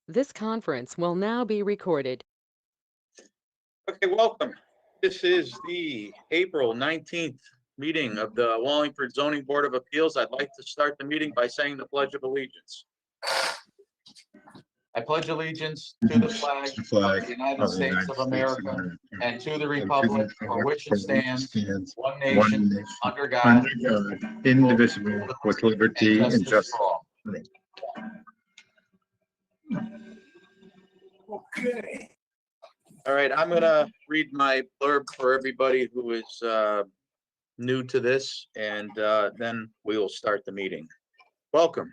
This conference will now be recorded. Okay, welcome. This is the April 19th meeting of the Wallingford Zoning Board of Appeals. I'd like to start the meeting by saying the Pledge of Allegiance. I pledge allegiance to the flag of the United States of America and to the republic for which it stands, one nation, under God, indivisible, with liberty and justice. for all. Okay. All right, I'm gonna read my blurb for everybody who is new to this, and then we will start the meeting. Welcome.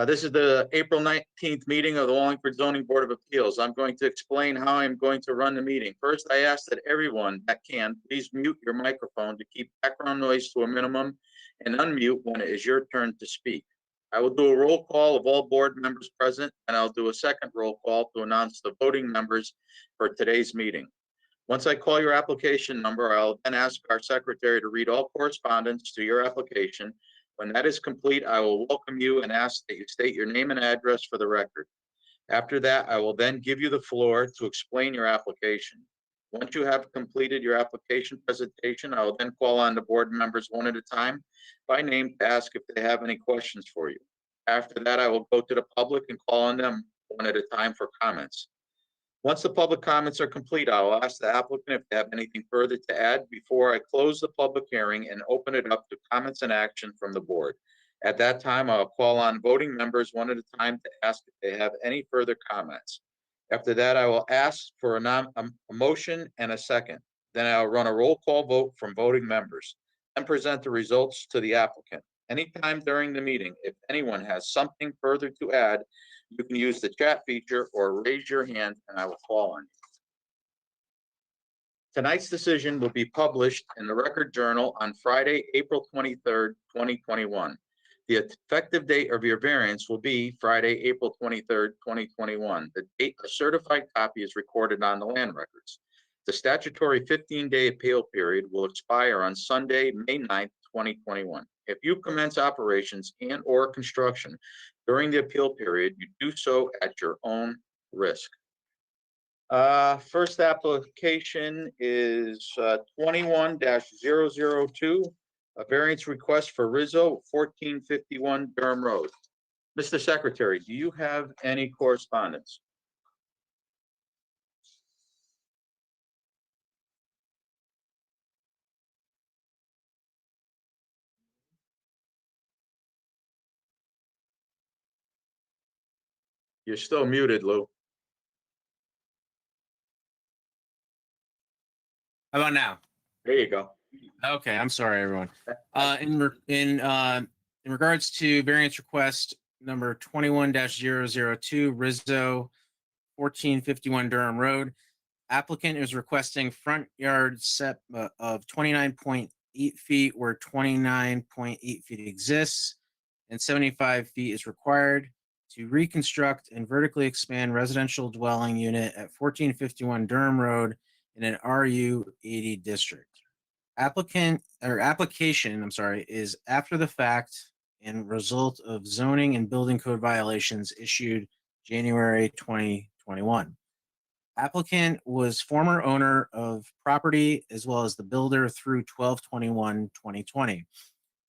This is the April 19th meeting of the Wallingford Zoning Board of Appeals. I'm going to explain how I'm going to run the meeting. First, I ask that everyone that can, please mute your microphone to keep background noise to a minimum and unmute when it is your turn to speak. I will do a roll call of all board members present, and I'll do a second roll call to announce the voting members for today's meeting. Once I call your application number, I'll then ask our secretary to read all correspondence to your application. When that is complete, I will welcome you and ask that you state your name and address for the record. After that, I will then give you the floor to explain your application. Once you have completed your application presentation, I will then call on the board members one at a time by name to ask if they have any questions for you. After that, I will go to the public and call on them one at a time for comments. Once the public comments are complete, I will ask the applicant if they have anything further to add before I close the public hearing and open it up to comments and action from the board. At that time, I'll call on voting members one at a time to ask if they have any further comments. After that, I will ask for a motion and a second. Then I'll run a roll call vote from voting members and present the results to the applicant. Anytime during the meeting, if anyone has something further to add, you can use the chat feature or raise your hand and I will call on you. Tonight's decision will be published in the Record Journal on Friday, April 23rd, 2021. The effective date of your variance will be Friday, April 23rd, 2021. The date a certified copy is recorded on the land records. The statutory 15-day appeal period will expire on Sunday, May 9th, 2021. If you commence operations and/or construction during the appeal period, you do so at your own risk. First application is 21-002, a variance request for Rizzo, 1451 Durham Road. Mr. Secretary, do you have any correspondence? You're still muted, Lou. How about now? There you go. Okay, I'm sorry, everyone. In regards to variance request number 21-002, Rizzo, 1451 Durham Road, applicant is requesting front yard set of 29.8 feet where 29.8 feet exists and 75 feet is required to reconstruct and vertically expand residential dwelling unit at 1451 Durham Road in an RU 80 district. Application is after the fact and result of zoning and building code violations issued January 2021. Applicant was former owner of property as well as the builder through 12/21/2020.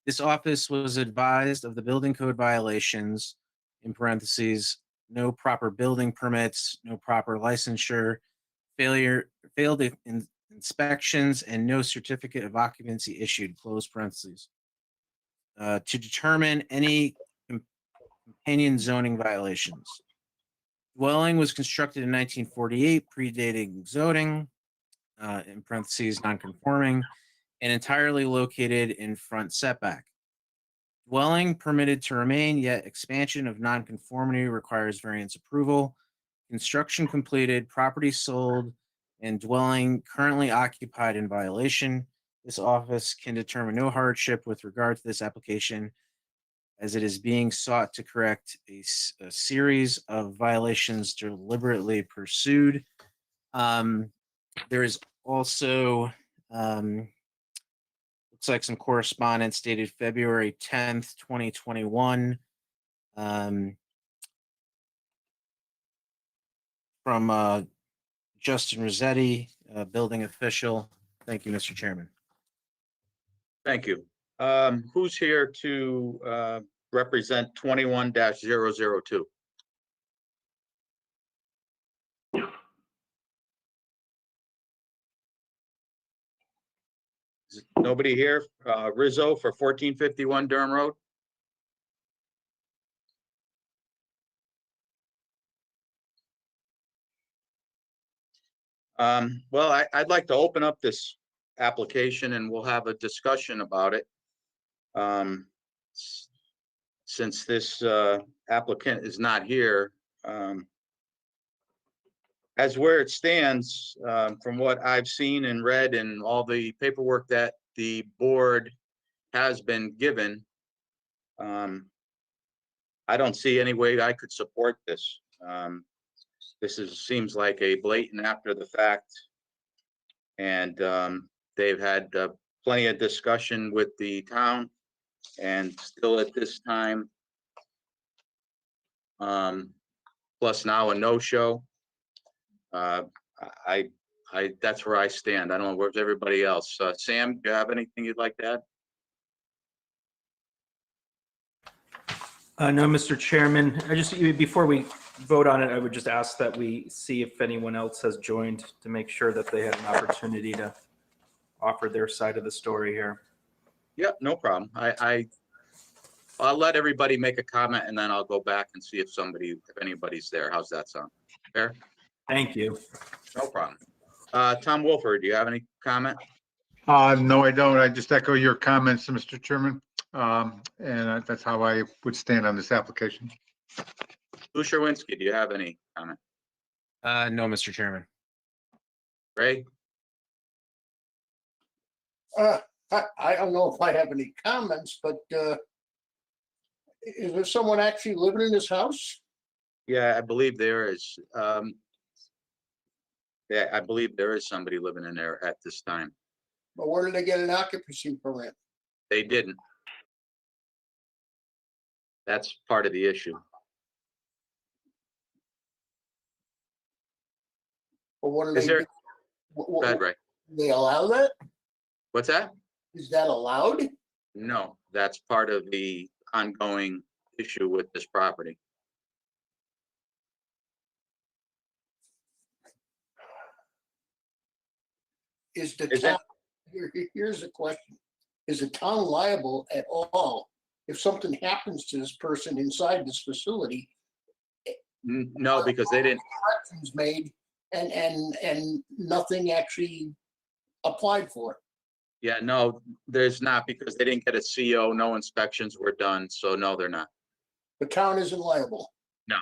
This office was advised of the building code violations, in parentheses, no proper building permits, no proper licensure, failed inspections, and no certificate of occupancy issued, close parentheses, to determine any companion zoning violations. Dwelling was constructed in 1948, predating zoning, in parentheses, non-conforming, and entirely located in front setback. Dwelling permitted to remain, yet expansion of non-conformity requires variance approval. Construction completed, property sold, and dwelling currently occupied in violation. This office can determine no hardship with regard to this application, as it is being sought to correct a series of violations deliberately pursued. There is also looks like some correspondence dated February 10th, 2021, from Justin Rossetti, building official. Thank you, Mr. Chairman. Thank you. Who's here to represent 21-002? Is nobody here? Rizzo for 1451 Durham Road? Well, I'd like to open up this application and we'll have a discussion about it. Since this applicant is not here, as where it stands, from what I've seen and read and all the paperwork that the board has been given, I don't see any way I could support this. This seems like a blatant after the fact. And they've had plenty of discussion with the town, and still at this time, plus now a no-show. That's where I stand. I don't know where's everybody else. Sam, do you have anything you'd like to add? No, Mr. Chairman, before we vote on it, I would just ask that we see if anyone else has joined to make sure that they had an opportunity to offer their side of the story here. Yep, no problem. I'll let everybody make a comment and then I'll go back and see if anybody's there. How's that sound? Fair? Thank you. No problem. Tom Wolford, do you have any comment? No, I don't. I just echo your comments, Mr. Chairman. And that's how I would stand on this application. Lou Sherwinski, do you have any comment? No, Mr. Chairman. Ray? I don't know if I have any comments, but is there someone actually living in this house? Yeah, I believe there is. Yeah, I believe there is somebody living in there at this time. But where did they get an occupancy permit? They didn't. That's part of the issue. Or what are Is they? there? Go ahead, Ray. They allow that? What's that? Is that allowed? No, that's part of the ongoing issue with this property. Is the Is town, here's the question. Is the town liable at all if something happens to this person inside this facility? No, because they didn't. Corrections made and nothing actually applied for. Yeah, no, there's not, because they didn't get a CO, no inspections were done, so no, they're not. The town isn't liable. No,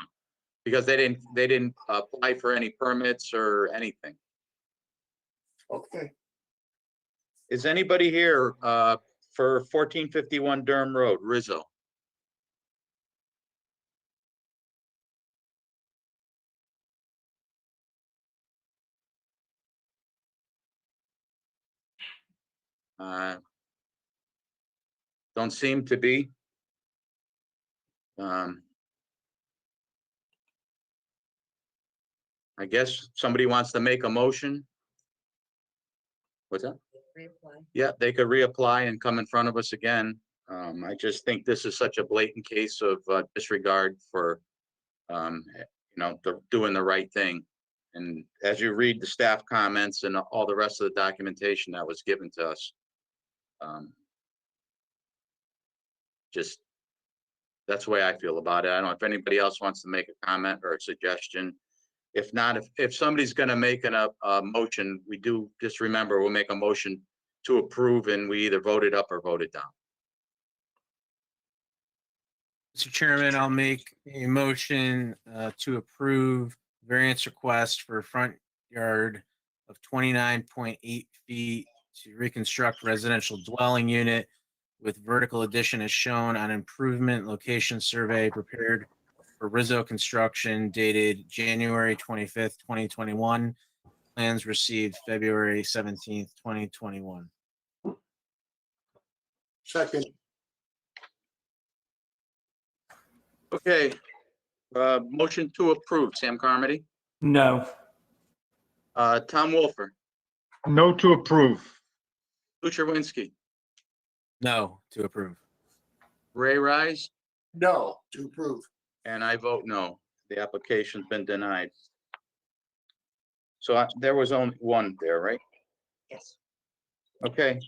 because they didn't apply for any permits or anything. Okay. Is anybody here for 1451 Durham Road, Rizzo? Don't seem to be. I guess somebody wants to make a motion. What's that? Reapply. Yeah, they could reapply and come in front of us again. I just think this is such a blatant case of disregard for, doing the right thing. And as you read the staff comments and all the rest of the documentation that was given to us, just that's the way I feel about it. I don't know if anybody else wants to make a comment or a suggestion. If not, if somebody's going to make a motion, we do just remember we'll make a motion to approve and we either vote it up or vote it down. Mr. Chairman, I'll make a motion to approve variance request for front yard of 29.8 feet to reconstruct residential dwelling unit with vertical addition as shown on improvement location survey prepared for Rizzo Construction dated January 25th, 2021. Plans received February 17th, 2021. Second. Okay. Motion to approve, Sam Carmody. No. Tom Wolfer, No to approve. Lou Sherwinski, No to approve. Ray Rise, No, to approve. and I vote no. The application's been denied. So there was only one there, right? Yes. Okay.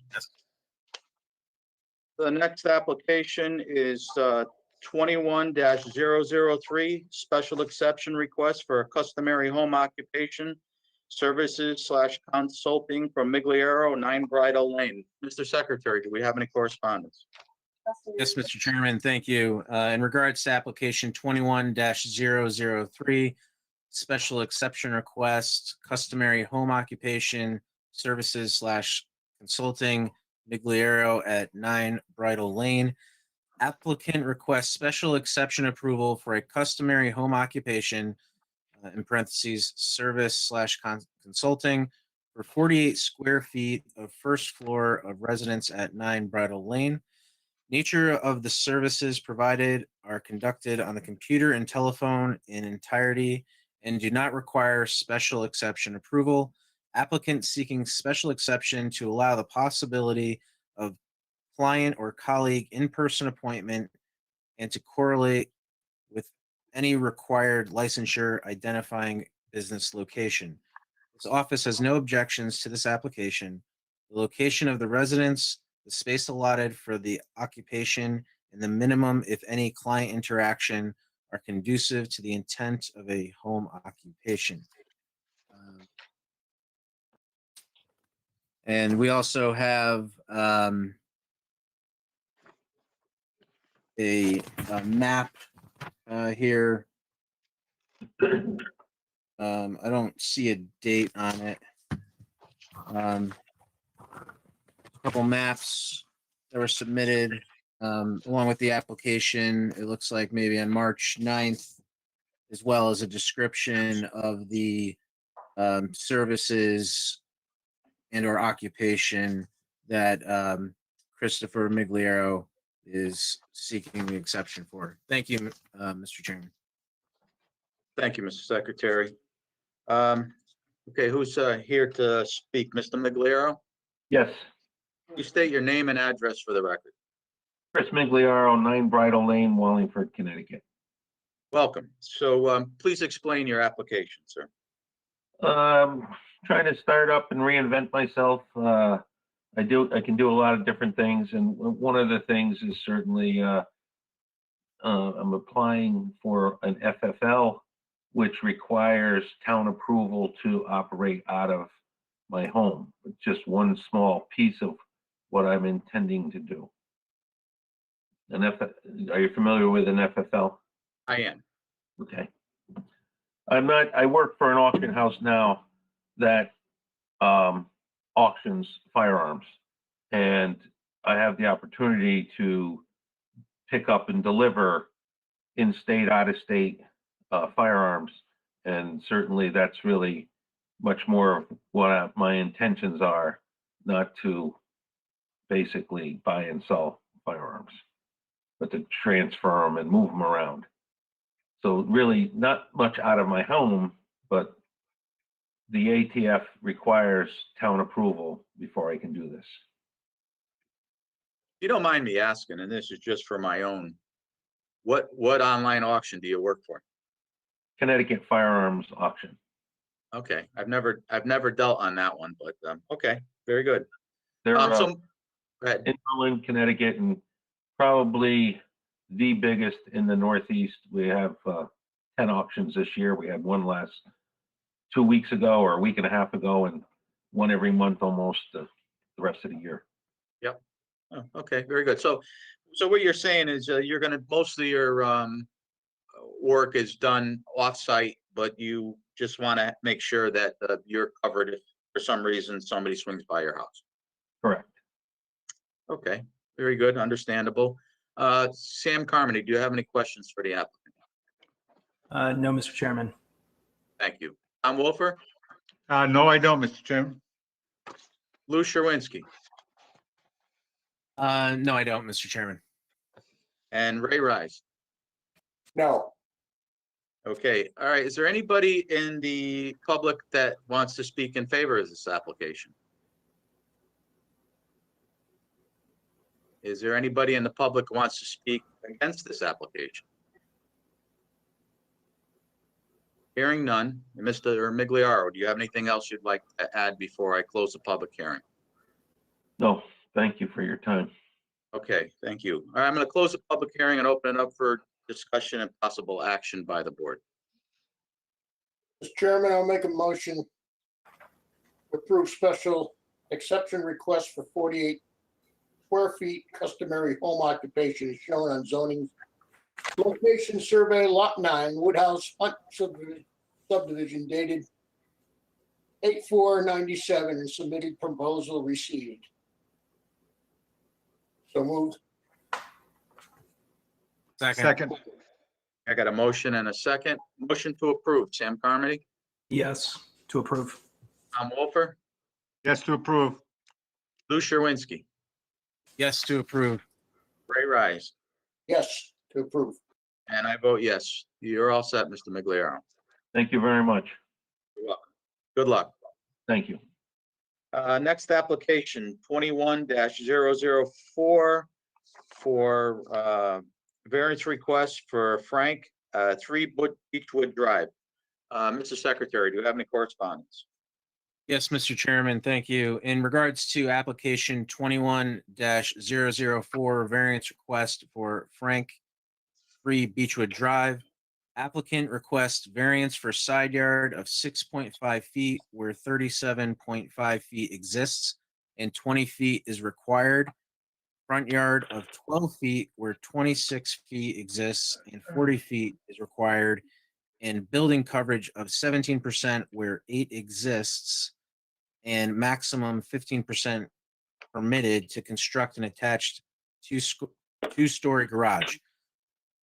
The next application is 21-003, special exception request for a customary home occupation services / consulting from Migliaro, 9 Bridal Lane. Mr. Secretary, do we have any correspondence? Yes, Mr. Chairman, thank you. In regards to application 21-003, special exception request, customary home occupation services / consulting, Migliaro at 9 Bridal Lane. Applicant requests special exception approval for a customary home occupation, in parentheses, service / consulting for 48 square feet of first floor of residence at 9 Bridal Lane. Nature of the services provided are conducted on the computer and telephone in entirety and do not require special exception approval. Applicant seeking special exception to allow the possibility of client or colleague in-person appointment and to correlate with any required licensure identifying business location. This office has no objections to this application. The location of the residence, the space allotted for the occupation, and the minimum, if any, client interaction are conducive to the intent of a home occupation. And we also have a map here. I don't see a date on it. A couple maps that were submitted along with the application. It looks like maybe on March 9th, as well as a description of the services and or occupation that Christopher Migliaro is seeking the exception for. Thank you, Mr. Chairman. Thank you, Mr. Secretary. Okay, who's here to speak? Mr. Migliaro? Yes, You state your name and address for the record. Chris Migliaro, 9 Bridal Lane, Wallingford, Connecticut. Welcome. So please explain your application, sir. Trying to start up and reinvent myself. I can do a lot of different things, and one of the things is certainly I'm applying for an FFL, which requires town approval to operate out of my home. It's just one small piece of what I'm intending to do. Are you familiar with an FFL? I am. Okay. I work for an auction house now that auctions firearms, and I have the opportunity to pick up and deliver in-state, out-of-state firearms, and certainly that's really much more of what my intentions are, not to basically buy and sell firearms, but to transfer them and move them around. So really not much out of my home, but the ATF requires town approval before I can do this. You don't mind me asking, and this is just for my own, what online auction do you work for? Connecticut Firearms Auction. Okay, I've never dealt on that one, but okay, very good. They're So go ahead. in Berlin, Connecticut, and probably the biggest in the Northeast. We have 10 auctions this year. We had one last 2 weeks ago or a week and a half ago, and one every month almost the rest of the year. Yep. Oh, okay, very good. So what you're saying is you're gonna, most of your work is done off-site, but you just want to make sure that you're covered if for some reason somebody swings by your house. Correct. Okay, very good, understandable. Sam Carmody, do you have any questions for the applicant? No, Mr. Chairman. Thank you. Tom Wolfer, No, I don't, Mr. Chairman. Lou Sherwinski, No, I don't, Mr. Chairman. and Ray Rise. No, Okay, all right. Is there anybody in the public that wants to speak in favor of this application? Is there anybody in the public who wants to speak against this application? Hearing none. Mr. Migliaro, do you have anything else you'd like to add before I close the public hearing? No, thank you for your time. Okay, thank you. All right, I'm going to close the public hearing and open it up for discussion and possible action by the board. Mr. Chairman, I'll make a motion to approve special exception request for 48 square feet customary home occupation is shown on zoning location survey lot 9 Woodhouse Hunt subdivision dated 8/4/97 and submitted proposal received. So moved. Second, I got a motion and a second. Motion to approve. Sam Carmody, Yes, to approve. Tom Wolfer, yes to approve. Lou Sherwinski, Yes to approve. Ray Rise, Yes, to approve. and I vote yes. You're all set, Mr. Migliaro. Thank you very much. You're welcome. Good luck. Thank you. Next application, 21-004 for variance request for Frank, 3 Beechwood Drive. Mr. Secretary, do you have any correspondence? Yes, Mr. Chairman, thank you. In regards to application 21-004 variance request for Frank 3 Beechwood Drive, applicant requests variance for side yard of 6.5 feet where 37.5 feet exists and 20 feet is required. Front yard of 12 feet where 26 feet exists and 40 feet is required. And building coverage of 17% where 8 exists and maximum 15% permitted to construct an attached two-story garage.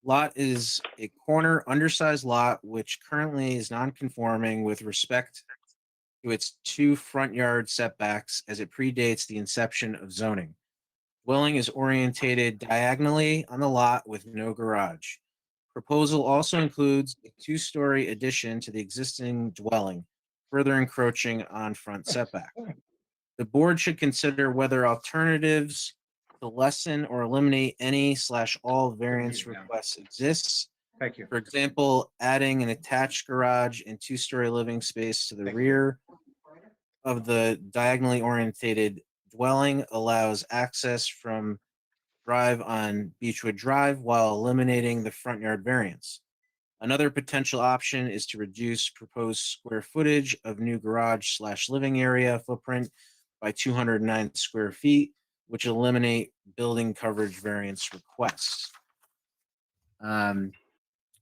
Lot is a corner undersized lot which currently is non-conforming with respect to its 2 front yard setbacks as it predates the inception of zoning. Dwelling is orientated diagonally on the lot with no garage. Proposal also includes a 2-story addition to the existing dwelling, further encroaching on front setback. The board should consider whether alternatives to lessen or eliminate any/all variance requests exists. Thank you. For example, adding an attached garage and 2-story living space to the rear of the diagonally orientated dwelling allows access from drive on Beechwood Drive while eliminating the front yard variance. Another potential option is to reduce proposed square footage of new garage/living area footprint by 209 square feet, which eliminate building coverage variance requests.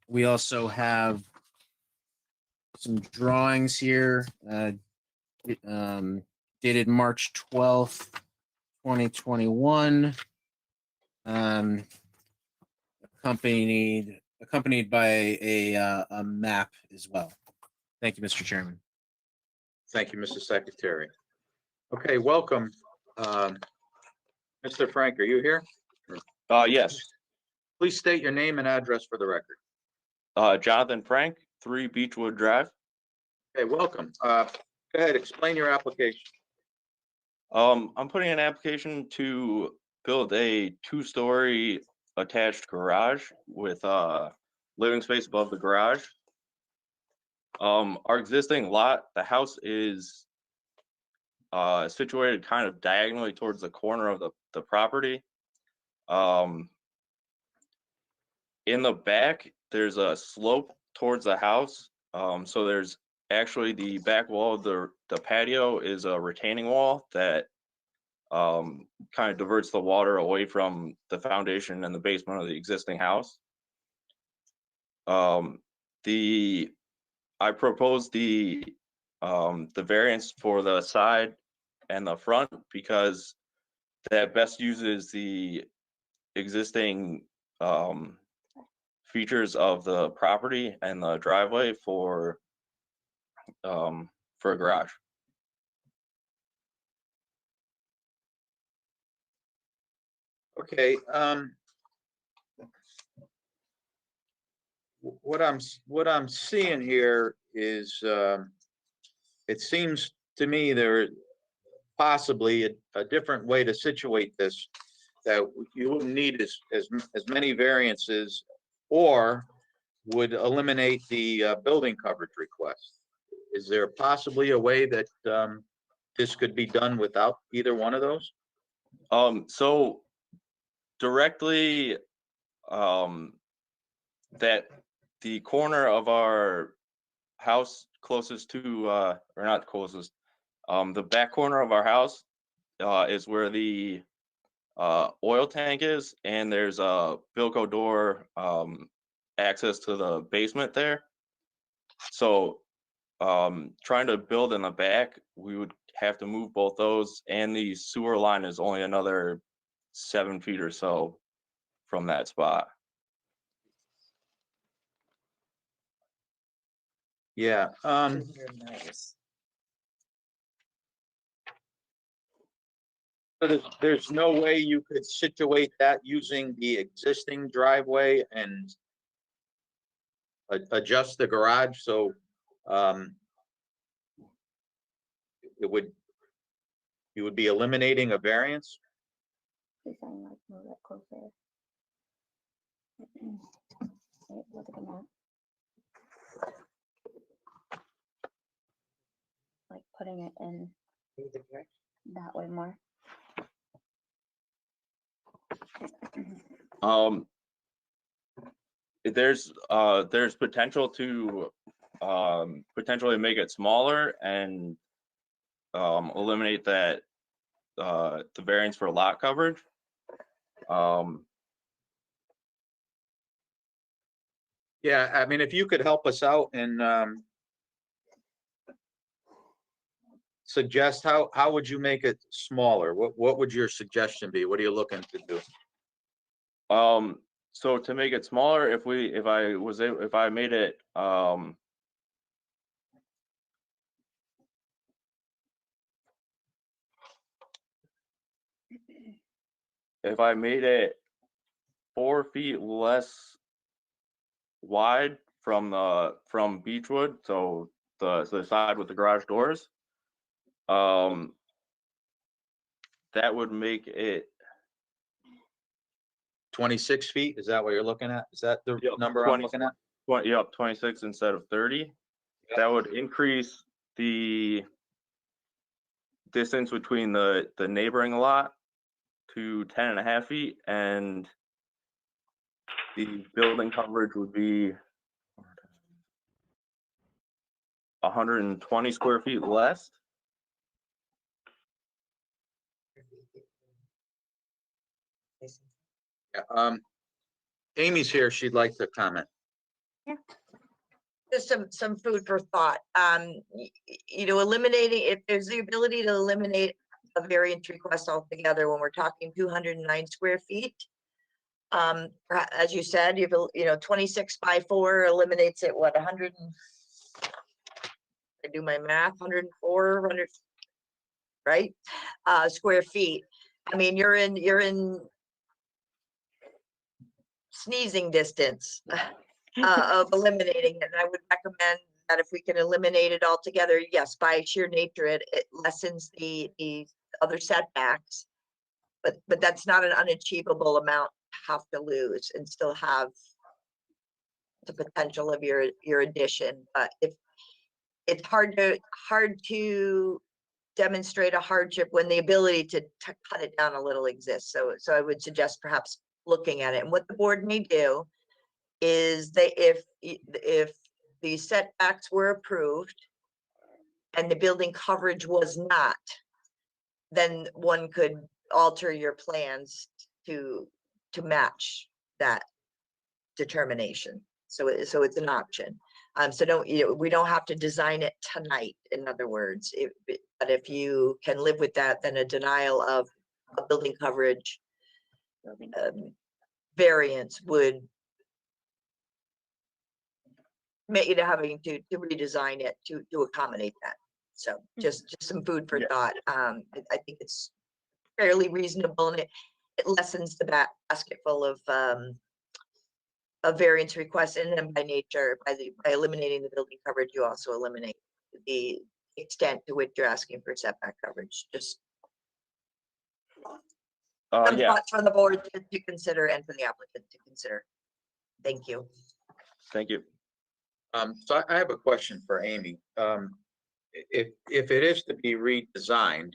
We also have some drawings here dated March 12th, 2021. Accompanied by a map as well. Thank you, Mr. Chairman. Thank you, Mr. Secretary. Okay, welcome. Mr. Frank, are you here? Yes, Please state your name and address for the record. Jonathan Frank, 3 Beechwood Drive. Okay, welcome. Go ahead, explain your application. I'm putting an application to build a 2-story attached garage with living space above the garage. Our existing lot, the house is situated kind of diagonally towards the corner of the property. In the back, there's a slope towards the house. So there's actually the back wall of the patio is a retaining wall that kind of diverts the water away from the foundation and the basement of the existing house. I proposed the variance for the side and the front because that best uses the existing features of the property and the driveway for a garage. Okay, what I'm seeing here is, it seems to me there possibly a different way to situate this, that you wouldn't need as many variances, or would eliminate the building coverage request. Is there possibly a way that this could be done without either one of those? So directly, that the corner of our house closest to, or not closest, the back corner of our house, is where the oil tank is, and there's a Bilco door, access to the basement there. So, trying to build in the back, we would have to move both those, and the sewer line is only another 7 feet or so from that spot. Yeah, so there's no way you could situate that using the existing driveway and adjust the garage, so you would be eliminating a variance? Please sign, like, move that closer. Wait, look at the map. Like putting it in that way more. There's potential to potentially make it smaller and eliminate that the variance for lot coverage. Yeah, I mean, if you could help us out and suggest how would you make it smaller? What would your suggestion be? What are you looking to do? So to make it smaller, if I made it if I made it 4 feet less wide from Beechwood, so the side with the garage doors, that would make it 26 feet? Is that what you're looking at? Is that the number I'm 20 looking at? 26 instead of 30. That would increase the distance between the neighboring lot to 10.5 feet, and the building coverage would be 120 square feet less. Yeah, Amy's here. She'd like to comment. Just some food for thought. Eliminating, if there's the ability to eliminate a variance request altogether when we're talking 209 square feet. As you said, 26 by 4 eliminates it, what, 100 and, I do my math, 104, 100, right? Square feet. I mean, you're in sneezing distance of eliminating it. And I would recommend that if we can eliminate it altogether, yes, by sheer nature, it lessens the other setbacks. But that's not an unachievable amount to have to lose and still have the potential of your addition. But if it's hard to demonstrate a hardship when the ability to cut it down a little exists. So I would suggest perhaps looking at it. And what the board may do is if the setbacks were approved and the building coverage was not, then one could alter your plans to match that determination. So it's an option. So we don't have to design it tonight. In other words, but if you can live with that, then a denial of a building coverage variance would make it having to redesign it to accommodate that. So just some food for thought. I think it's fairly reasonable, and it lessens the basket full of a variance request, and then by nature, by eliminating the building coverage, you also eliminate the extent to which you're asking for setback coverage, just some Yeah, thoughts from the board to consider and for the applicant to consider. Thank you. thank you. So I have a question for Amy. If it is to be redesigned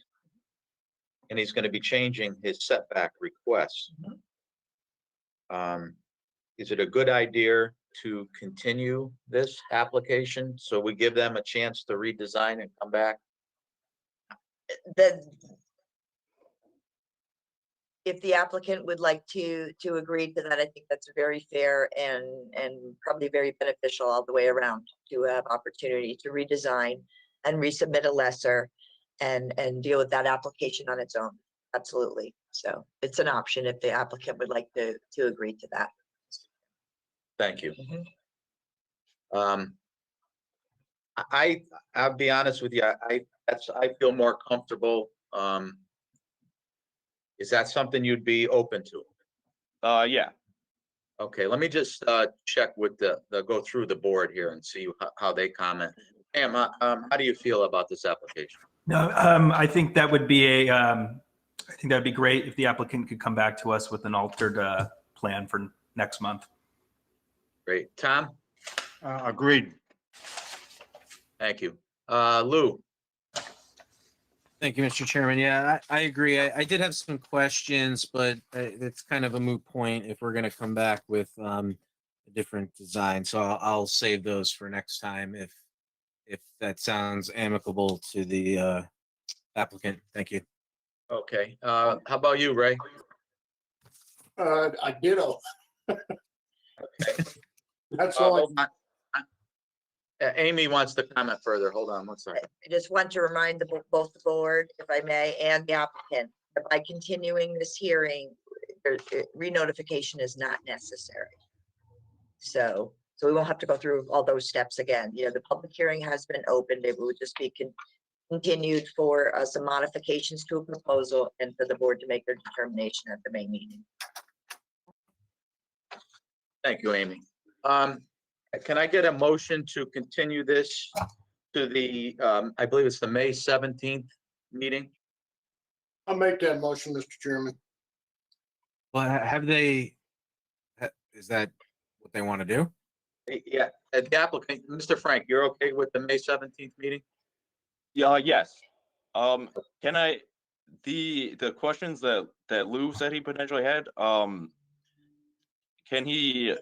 and he's going to be changing his setback requests, is it a good idea to continue this application so we give them a chance to redesign and come back? If the applicant would like to agree to that, I think that's very fair and probably very beneficial all the way around to have opportunity to redesign and resubmit a lesser and deal with that application on its own. Absolutely. So it's an option if the applicant would like to agree to that. Thank you. Mhm. I'll be honest with you, I feel more comfortable. Is that something you'd be open to? Yeah, Okay, let me just check with go through the board here and see how they comment. Pam, how do you feel about this application? No, I think that would be I think that'd be great if the applicant could come back to us with an altered plan for next month. Great. Tom? Agreed. Thank you. Lou? Thank you, Mr. Chairman. Yeah, I agree. I did have some questions, but it's kind of a moot point if we're going to come back with a different design. So I'll save those for next time if that sounds amicable to the applicant. Thank you. Okay. How about you, Ray? I ditto. Okay. That's all. Hold on. Amy wants to comment further. Hold on one second. I just want to remind both the board, if I may, and the applicant, that by continuing this hearing, re-notification is not necessary. So we won't have to go through all those steps again. You know, the public hearing has been opened. It will just be continued for some modifications to a proposal and for the board to make their determination at the May meeting. Thank you, Amy. Can I get a motion to continue this to the, I believe it's the May 17th meeting? I'll make that motion, Mr. Chairman. Well, is that what they want to do? Yeah, the applicant, Mr. Frank, you're okay with the May 17th meeting? yeah, yes. Can the questions that Lou said he potentially had, can he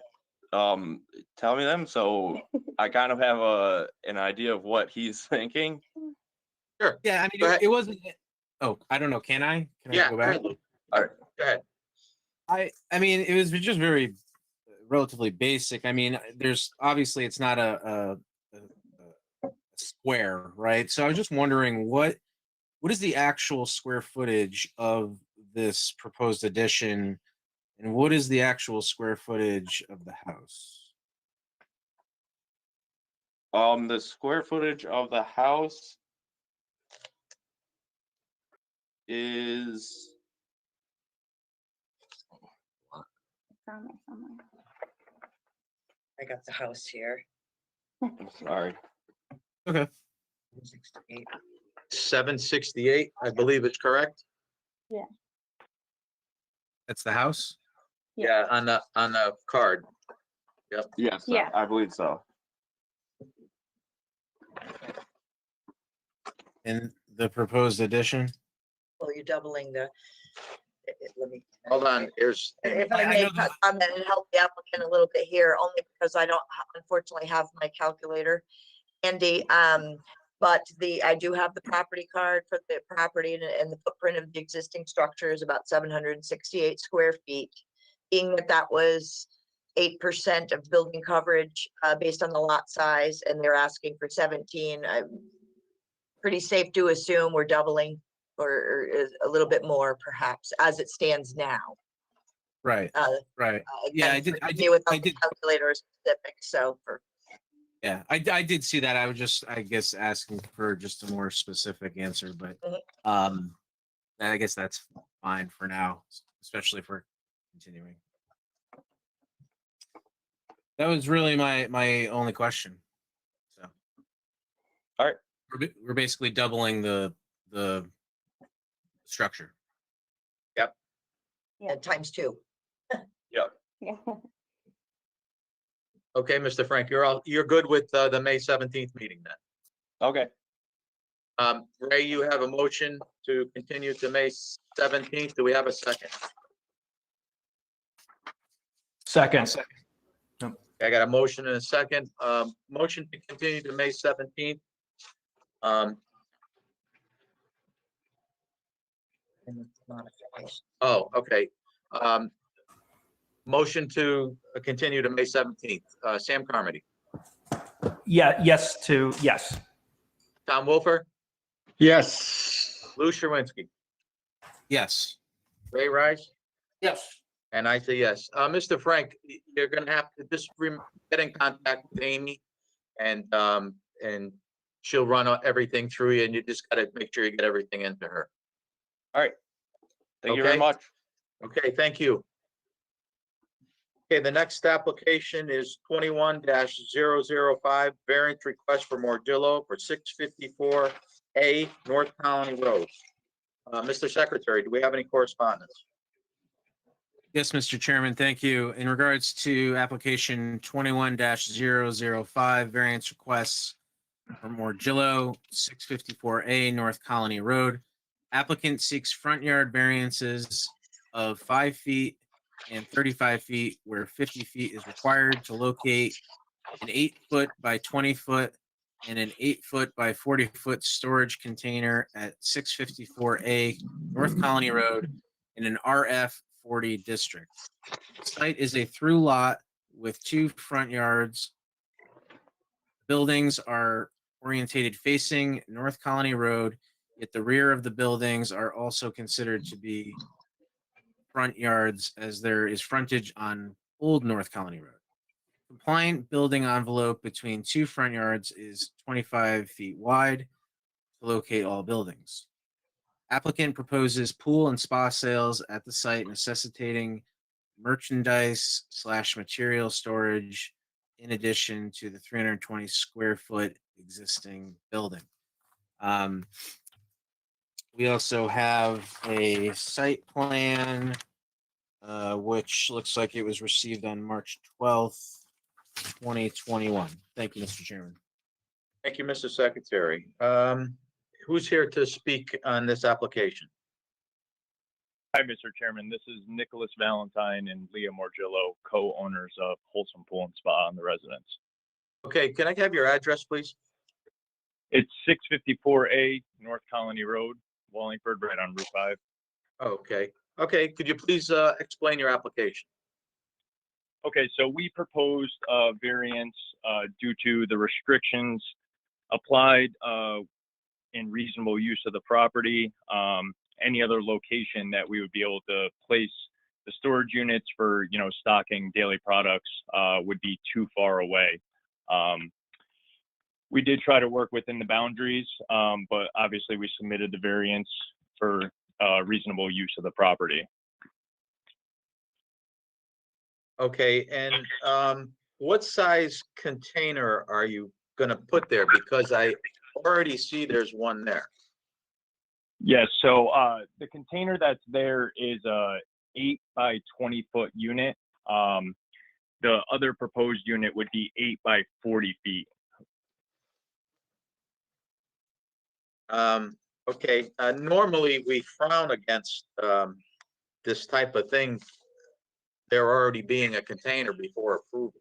tell me them so I kind of have an idea of what he's thinking? Sure. Yeah, I Go mean, ahead. it wasn't. Oh, I don't know. Can I? Can I Yeah. go Go back? ahead, Lou. All right, go ahead. I mean, it was just very relatively basic. I mean, there's obviously it's not a square, right? So I was just wondering what is the actual square footage of this proposed addition, and what is the actual square footage of the house? The square footage of the house is I got the house here. I'm sorry. Okay. 68. 768, I believe it's correct. That's the house? Yeah, on the card. Yes, Yeah. I believe so. And the proposed addition? Well, you're doubling the, let me. Hold on, here's, If I I may know the- comment and help the applicant a little bit here, only because I don't unfortunately have my calculator handy. But I do have the property card for the property and the footprint of the existing structure is about 768 square feet. Being that was 8% of building coverage based on the lot size, and they're asking for 17. I'm pretty safe to assume we're doubling or a little bit more perhaps as it stands now. Right. Right. Yeah, Again, I forgive did. me without I the did. calculator specific, so for. Yeah, I did see that. I was just, I guess, asking for just a more specific answer, but I guess that's fine for now, especially if we're continuing. That was really my only question. So. All right. We're basically doubling the structure. Times two. Yep. Yeah. Okay, Mr. Frank, you're good with the May 17th meeting then? Okay. Ray, you have a motion to continue to May 17th. Do we have a second? Second. I got a motion and a second. Motion to continue to May 17th. Oh, okay. Motion to continue to May 17th. Sam Carmody, Yeah, yes. Tom Wolfer, Yes. Lou Sherwinski, Yes. Ray Rice, Yes, and I say yes. Mr. Frank, you're gonna have to just get in contact with Amy and she'll run everything through you and you just gotta make sure you get everything into her. Thank you very Okay. much. Okay, Thank you. Okay, the next application is 21-005 variance request for Mordillo for 654A North Colony Road. Mr. Secretary, do we have any correspondence? Yes, Mr. Chairman, thank you. In regards to application 21-005 variance requests for Morgillo, 654A North Colony Road, applicant seeks front yard variances of 5 feet and 35 feet where 50 feet is required to locate an 8-foot by 20-foot and an 8-foot by 40-foot storage container at 654A North Colony Road in an RF 40 district. The site is a through lot with 2 front yards. Buildings are orientated facing North Colony Road, yet the rear of the buildings are also considered to be front yards as there is frontage on Old North Colony Road. Compliant building envelope between 2 front yards is 25 feet wide to locate all buildings. Applicant proposes pool and spa sales at the site necessitating merchandise/material storage in addition to the 320 square foot existing building. We also have a site plan, which looks like it was received on March 12th, 2021. Thank you, Mr. Chairman. Thank you, Mr. Secretary. Who's here to speak on this application? Hi, Mr. Chairman. This is Nicholas Valentine and Leah Morgillo, co-owners of Wholesome Pool and Spa on the residence. Okay, can I have your address, please? It's 654A North Colony Road, Wallingford, right on Route 5. Okay, could you please explain your application? Okay, so we proposed a variance due to the restrictions applied in reasonable use of the property. Any other location that we would be able to place the storage units for, stocking daily products would be too far away. We did try to work within the boundaries, but obviously we submitted the variance for reasonable use of the property. Okay, and what size container are you gonna put there? Because I already see there's one there. Yes, so the container that's there is a 8 by 20 foot unit. The other proposed unit would be 8 by 40 feet. Okay, normally we frown against this type of thing. There already being a container before approval.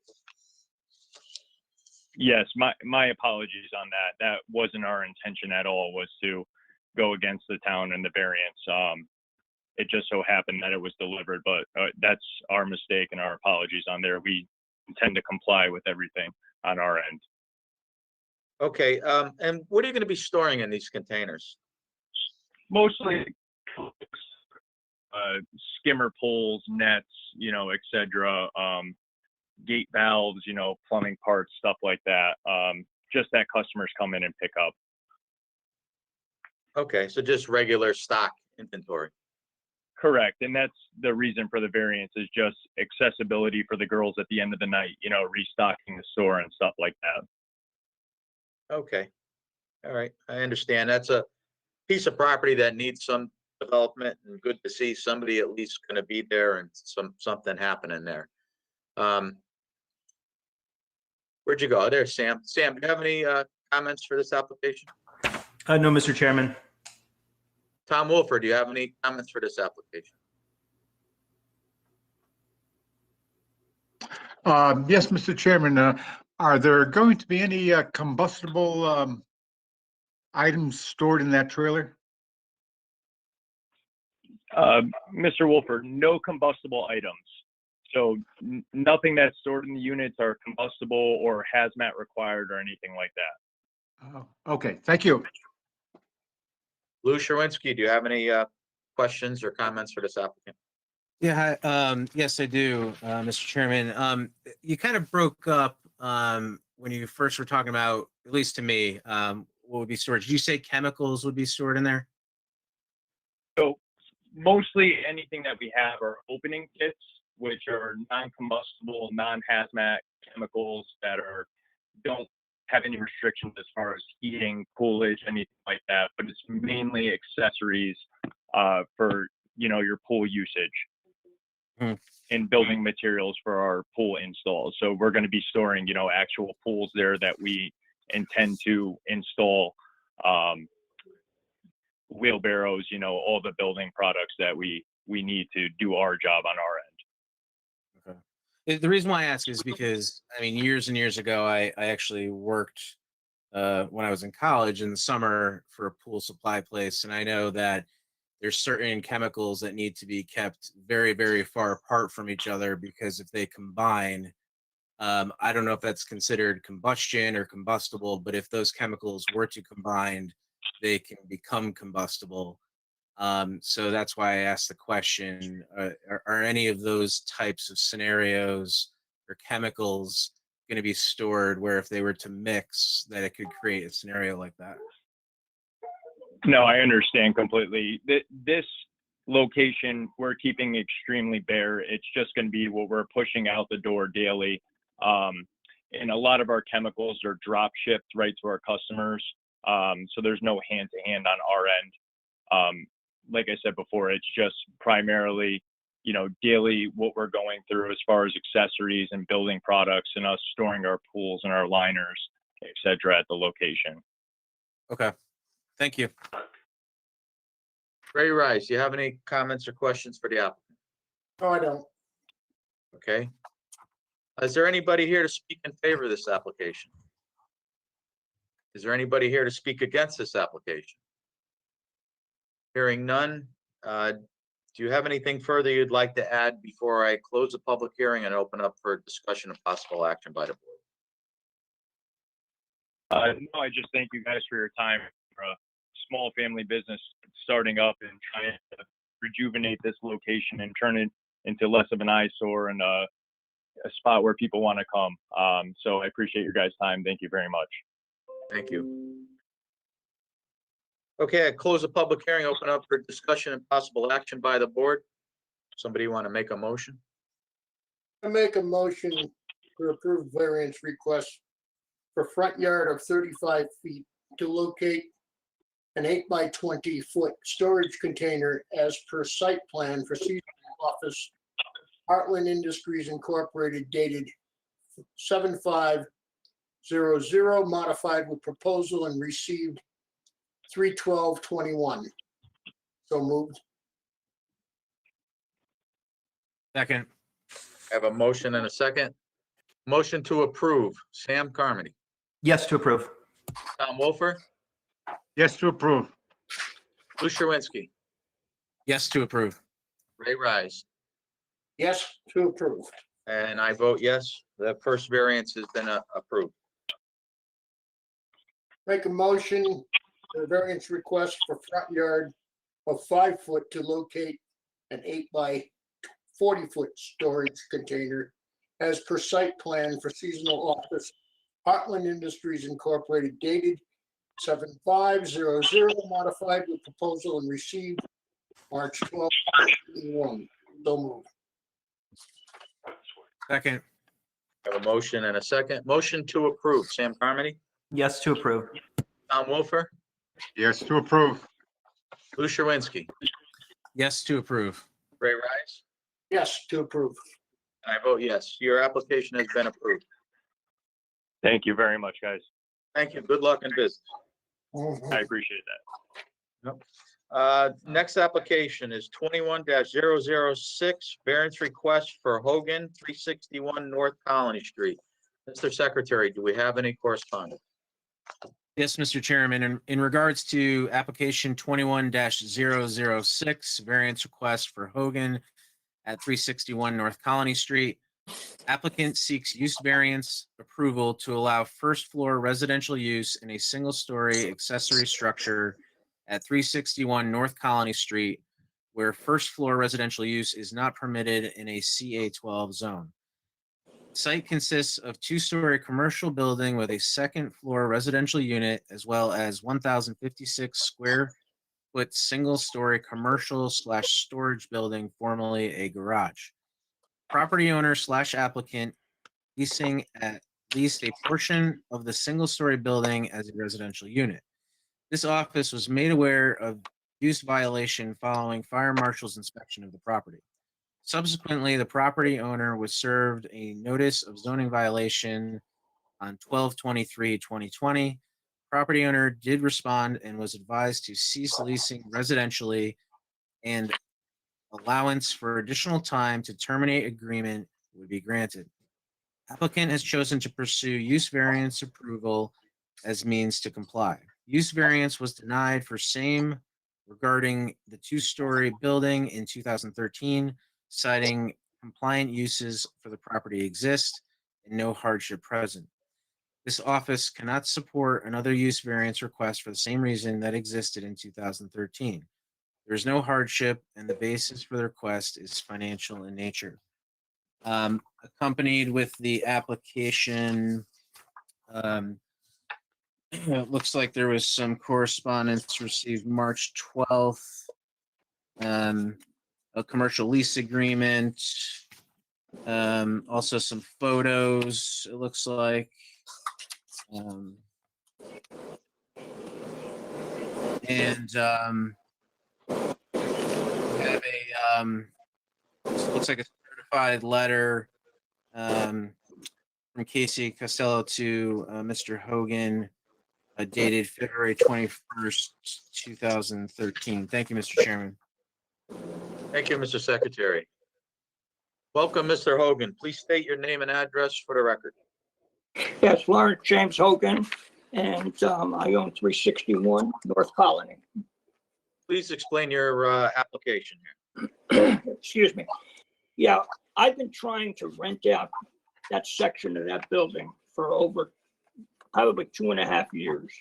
Yes, my apologies on that. That wasn't our intention at all, was to go against the town and the variance. It just so happened that it was delivered, but that's our mistake and our apologies on there. We intend to comply with everything on our end. Okay, and what are you gonna be storing in these containers? Mostly skimmer poles, nets, etc. Gate valves, plumbing parts, stuff like that. Just that customers come in and pick up. Okay, so just regular stock inventory. Correct. And that's the reason for the variance, is just accessibility for the girls at the end of the night, you know, restocking the store and stuff like that. Okay. All right, I understand. That's a piece of property that needs some development, and good to see somebody at least gonna be there and something happening there. Where'd you go? There's Sam. Sam, do you have any comments for this application? No, Mr. Chairman. Tom Wolford, do you have any comments for this application? Yes, Mr. Chairman, are there going to be any combustible items stored in that trailer? Mr. Wolford, no combustible items. So nothing that's stored in the units are combustible or hazmat required or anything like that. Okay, thank you. Lou Sherwinski, do you have any questions or comments for this applicant? Yeah, yes, I do, Mr. Chairman. You kind of broke up when you first were talking about, at least to me, what would be stored. Did you say chemicals would be stored in there? So mostly anything that we have are opening kits, which are non-combustible, non-hazmat chemicals that don't have any restrictions as far as heating, coolage, anything like that. But it's mainly accessories for, you know, your pool usage. And building materials for our pool installs. So we're going to be storing, you know, actual pools there that we intend to install, wheelbarrows, you know, all the building products that we need to do our job on our end. Okay. The reason why I ask is because, I mean, years and years ago, I actually worked when I was in college in the summer for a pool supply place. And I know that there's certain chemicals that need to be kept very, very far apart from each other, because if they combine, I don't know if that's considered combustion or combustible, but if those chemicals were to combine, they can become combustible. So that's why I asked the question, are any of those types of scenarios or chemicals going to be stored where if they were to mix, that it could create a scenario like that? No, I understand completely. This location, we're keeping extremely bare. It's just going to be what we're pushing out the door daily. And a lot of our chemicals are drop shipped right to our customers. So there's no hand to hand on our end. Like I said before, it's just primarily, you know, daily what we're going through as far as accessories and building products, and us storing our pools and our liners, et cetera, at the location. Okay. Thank you. Ray Rice, do you have any comments or questions for the applicant? No, I don't. Okay. Is there anybody here to speak in favor of this application? Is there anybody here to speak against this application? Hearing none, do you have anything further you'd like to add before I close the public hearing and open up for discussion of possible action by the board? No, I just thank you guys for your time. For a small family business starting up and trying to rejuvenate this location and turn it into less of an eyesore and a spot where people want to come. So I appreciate your guys' time. Thank you very much. Thank you. Okay, I close the public hearing, open up for discussion and possible action by the board. Somebody want to make a motion? I make a motion to approve variance request for front yard of 35 feet to locate an 8 by 20 foot storage container as per site plan for seasonal office, Heartland Industries Incorporated, dated 7/5/00, modified with proposal and received 3/12/21. So moved. Second. I have a motion and a second. Motion to approve, Sam Carmody, Yes to approve. Tom Wolfer, Yes to approve. Lou Sherwinski, Yes to approve. Ray Rise, Yes to approve. and I vote yes. The first variance has been approved. Make a motion for variance request for front yard of 5 foot to locate an 8 by 40 foot storage container as per site plan for seasonal office, Heartland Industries Incorporated, dated 7/5/00, modified with proposal and received March 12th, 2021. So moved. Second. I have a motion and a second. Motion to approve. Sam Carmody, Yes to approve. Tom Wolfer, Yes, to approve. Lou Sherwinski, Yes to approve. Ray Rice, Yes, to approve. and I vote yes. Your application has been approved. Thank you very much, guys. Thank you. Good luck in business. I appreciate that. Next application is 21-006, variance request for Hogan, 361 North Colony Street. Mr. Secretary, do we have any correspondence? Yes, Mr. Chairman, in regards to application 21-006, variance request for Hogan at 361 North Colony Street. Applicant seeks use variance approval to allow first floor residential use in a single-story accessory structure at 361 North Colony Street, where first floor residential use is not permitted in a CA12 zone. Site consists of two-story commercial building with a second floor residential unit, as well as 1,056 square foot single-story commercial/storage building, formerly a garage. Property owner / applicant leased a portion of the single-story building as a residential unit. This office was made aware of use violation following fire marshal's inspection of the property. Subsequently, the property owner was served a notice of zoning violation on 12/23/2020. Property owner did respond and was advised to cease leasing residentially, and allowance for additional time to terminate agreement would be granted. Applicant has chosen to pursue use variance approval as means to comply. Use variance was denied for same regarding the two-story building in 2013, citing compliant uses for the property exist and no hardship present. This office cannot support another use variance request for the same reason that existed in 2013. There is no hardship, and the basis for the request is financial in nature. Accompanied with the application, it looks like there was some correspondence received March 12th, a commercial lease agreement, also some photos, it looks like. And we have a, looks like a certified letter from Casey Costello to Mr. Hogan, dated February 21st, 2013. Thank you, Mr. Chairman. Thank you, Mr. Secretary. Welcome, Mr. Hogan. Please state your name and address for the record. Yes, Lawrence James Hogan, and I own 361 North Colony. Please explain your application here. Excuse me. Yeah, I've been trying to rent out that section of that building for over probably 2.5 years.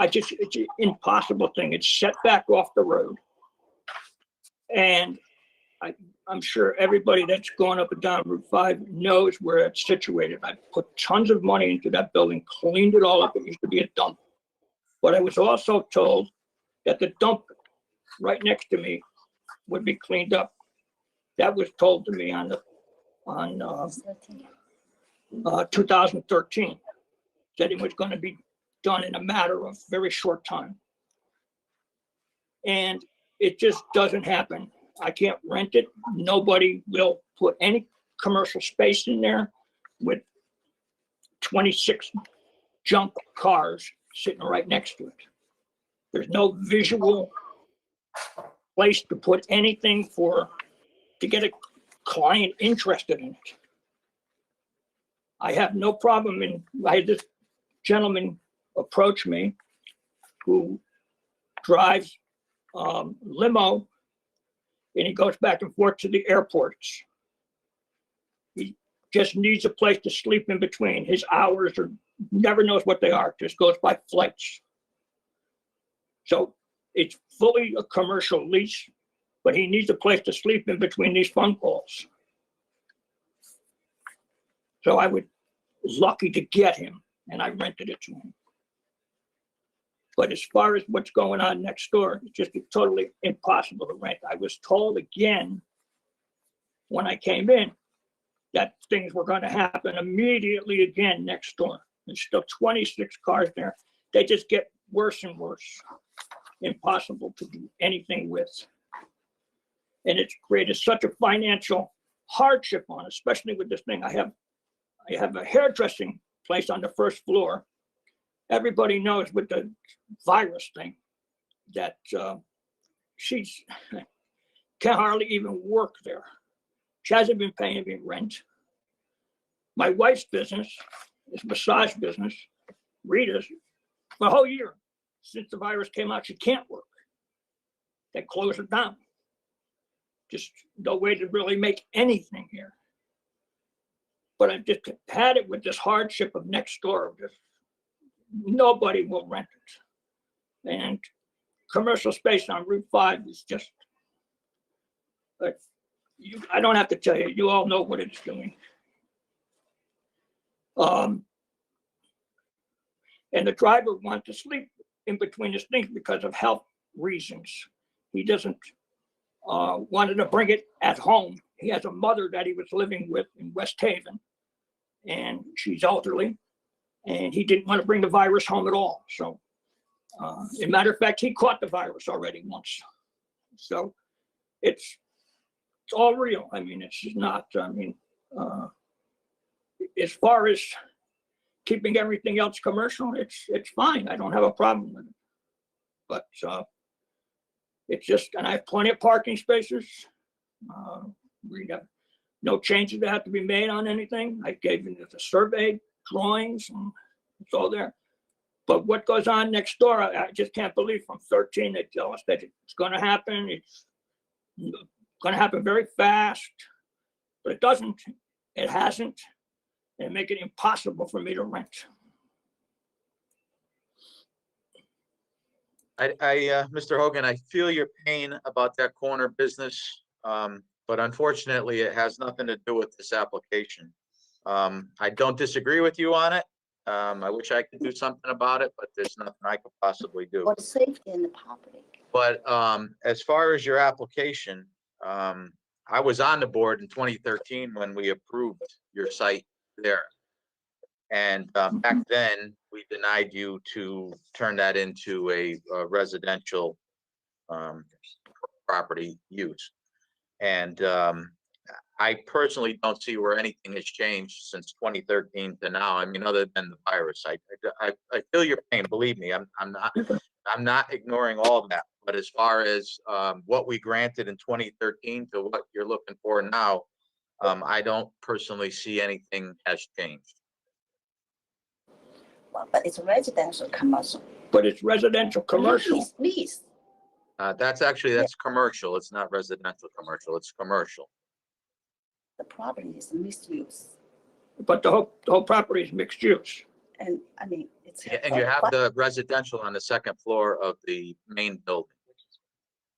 It's an impossible thing. It's set back off the road. And I'm sure everybody that's gone up and down Route 5 knows where it's situated. I put tons of money into that building, cleaned it all up. It used to be a dump. But I was also told that the dump right next to me would be cleaned up. That was told to me on 2013. Said it was going to be done in a matter of very short time. And it just doesn't happen. I can't rent it. Nobody will put any commercial space in there with 26 junk cars sitting right next to it. There's no visual place to put anything to get a client interested in it. I have no problem I had this gentleman approach me who drives limo, and he goes back and forth to the airports. He just needs a place to sleep in between. His hours never knows what they are, just goes by flights. So it's fully a commercial lease, but he needs a place to sleep in between these phone calls. So I was lucky to get him, and I rented it to him. But as far as what's going on next door, it's just totally impossible to rent. I was told again when I came in that things were going to happen immediately again next door. There's still 26 cars there. They just get worse and worse. Impossible to do anything with. And it's created such a financial hardship on, especially with this thing. I have a hairdressing place on the first floor. Everybody knows with the virus thing that she's can hardly even work there. She hasn't been paying me rent. My wife's business is massage business. Rita's for a whole year since the virus came out, she can't work. They closed it down. Just no way to really make anything here. But I just had it with this hardship of next door. Just nobody will rent it. And commercial space on Route 5 is just, like, I don't have to tell you, you all know what it's doing. And the driver wants to sleep in between his things because of health reasons. He doesn't wanted to bring it at home. He has a mother that he was living with in West Haven, and she's elderly, and he didn't want to bring the virus home at all. So, as a matter of fact, he caught the virus already once. So, it's all real. I mean, it's not. I mean, as far as keeping everything else commercial, it's fine. I don't have a problem with it. But it's just, and I have plenty of parking spaces. We got no changes that have to be made on anything. I gave you the survey drawings, and it's all there. But what goes on next door, I just can't believe. From 13, they tell us that it's going to happen. It's going to happen very fast, but it doesn't. It hasn't. And make it impossible for me to rent. Mr. Hogan, I feel your pain about that corner business, but unfortunately, it has nothing to do with this application. I don't disagree with you on it. I wish I could do something about it, but there's nothing I could possibly do. For the safety in the public. But as far as your application, I was on the board in 2013 when we approved your site there. And back then, we denied you to turn that into a residential property use. And I personally don't see where anything has changed since 2013 to now. I mean, other than the virus, I feel your pain. Believe me, I'm not ignoring all of that. But as far as what we granted in 2013 to what you're looking for now, I don't personally see anything has changed. Well, but it's residential commercial. But it's residential commercial. Please. That's commercial. It's not residential commercial. It's commercial. The property is misuse. But the whole property is mixed use. And I mean, it's. Yeah, and you have the residential on the second floor of the main building,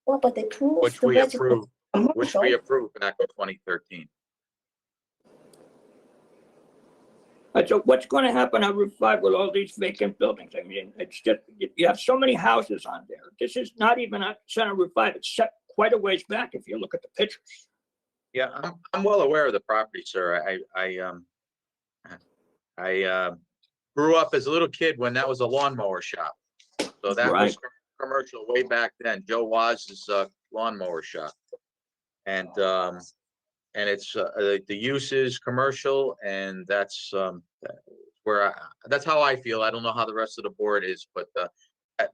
Well, but they prove. which we approved back in 2013. So what's going to happen on Route 5 with all these vacant buildings? I mean, it's just, you have so many houses on there. This is not even on Center Route 5. It's set quite a ways back if you look at the pictures. Yeah, I'm well aware of the property, sir. I grew up as a little kid when that was a lawnmower shop. So that was commercial way back then. Joe Waz's lawnmower shop. And it's the use is commercial, and that's that's how I feel. I don't know how the rest of the board is, but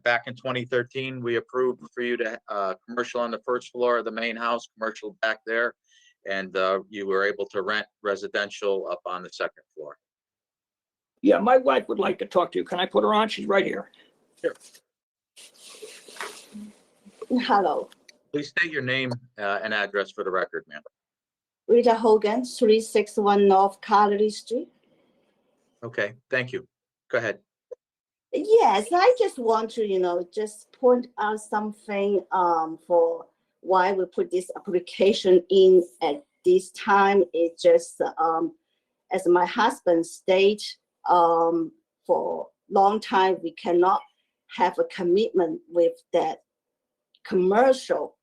back in 2013, we approved for you to commercial on the first floor of the main house, commercial back there, and you were able to rent residential up on the second floor. Yeah, my wife would like to talk to you. Can I put her on? She's right here. Sure. Hello, Please state your name and address for the record, ma'am. Rita Hogan, 361 North Carly Street. Okay, thank you. Go ahead. Yes, I just want to, just point out something for why we put this application in at this time. It just, as my husband stated, for a long time, we cannot have a commitment with that commercial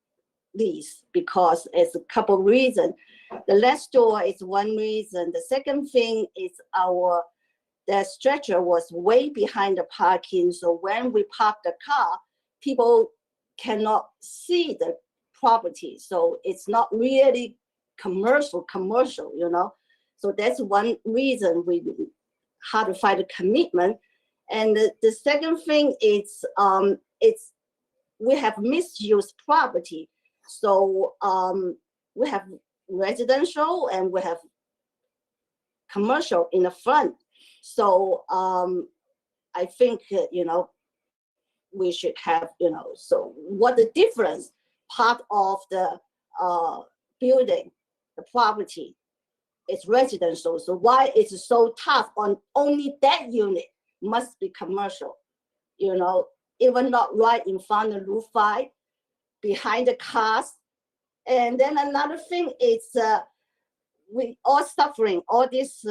lease because it's a couple reasons. The last door is one reason. The second thing is the stretcher was way behind the parking. So when we park the car, people cannot see the property. So it's not really commercial, you know. So that's one reason we had to find a commitment. And the second thing is we have misused property. So we have residential and we have commercial in the front. So I think, you know, we should have, you know, so what the difference, part of the building, the property is residential. So why it's so tough on only that unit must be commercial, you know, even not right in front of Route 5, behind the cars. And then another thing is we all suffering all these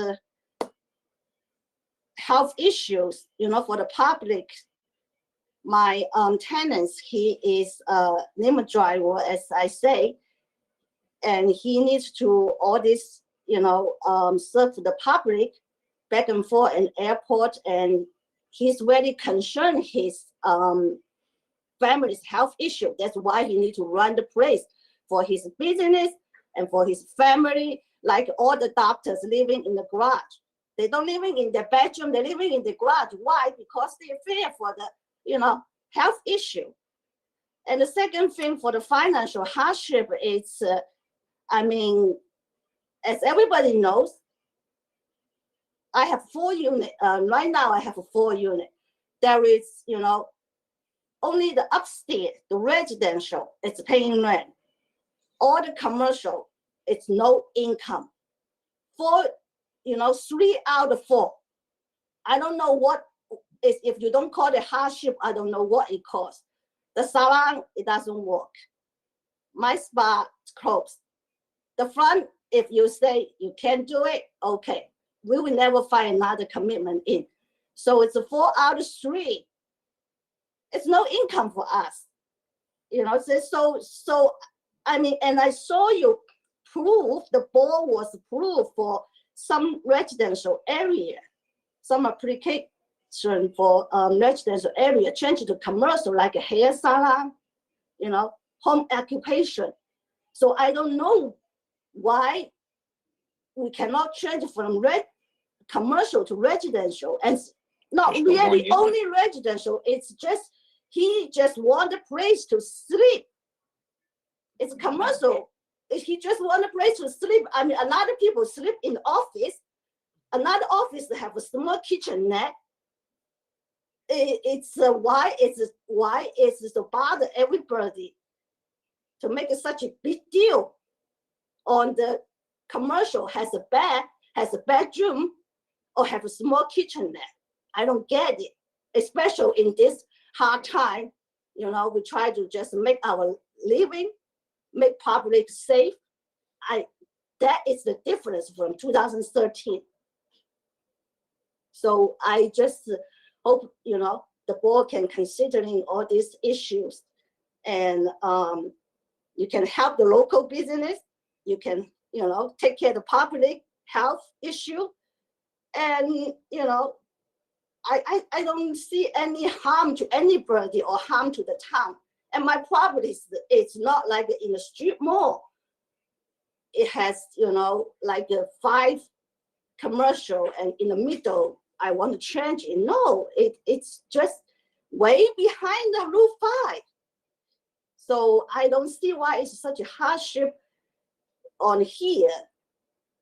health issues, you know, for the public. My tenants, he is a limo driver, as I say, and he needs to all this, you know, serve the public back and forth in airport, and he's very concerned his family's health issue. That's why he needs to run the place for his business and for his family, like all the doctors living in the garage. They don't living in their bedroom, they're living in the garage. Why? Because they fear for the, you know, health issue. And the second thing for the financial hardship is, I mean, as everybody knows, I have 4 units. Right now I have a 4 unit. There is, you know, only the upstairs, the residential, it's paying rent. All the commercial, it's no income. 4, you know, 3 out of 4. I don't know what is, if you don't call it hardship, I don't know what it costs. The salon, it doesn't work. My spa closed. The front, if you say you can't do it, okay. We will never find another commitment in. So it's a 4 out of 3. It's no income for us. You know, so I mean, and I saw you prove the board was approved for some residential area, some application for residential area, change to commercial, like a hair salon, you know, home occupation. So I don't know why we cannot change from commercial to residential, and not Just the one really unit. only residential. It's just he just want a place to sleep. It's commercial. He just want a place to sleep. I mean, a lot of people sleep in the office. Another office have a small kitchenette. It's why it's to bother everybody to make it such a big deal on the commercial has a bed, has a bedroom, or have a small kitchenette. I don't get it, especially in this hard time. You know, we try to just make our living, make public safe. That is the difference from 2013. So I just hope, you know, the board can considering all these issues, and you can help the local business. You can, you know, take care of the public health issue, and you know, I don't see any harm to anybody or harm to the town. And my property it's not like in the street mall. It has, you know, like a 5 commercial, and in the middle I want to change it. No, it's just way behind the Route 5. So I don't see why it's such a hardship on here.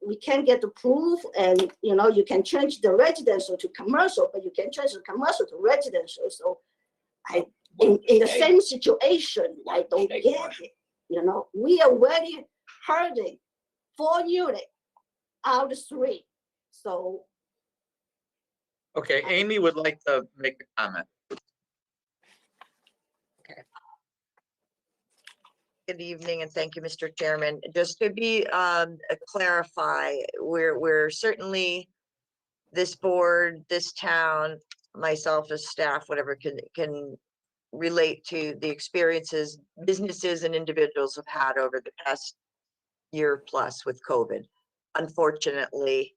We can't get the proof, and you know, you can change the residential to commercial, but you can change the commercial to residential. So in the same situation, I don't get it. You know, we are already hurting 4 units out of 3. So Okay, Amy would like to make a comment. Good evening, and thank you, Mr. Chairman. Just to be clarify, we're certainly, this board, this town myself as staff, whatever, can relate to the experiences businesses and individuals have had over the past year plus with COVID. Unfortunately,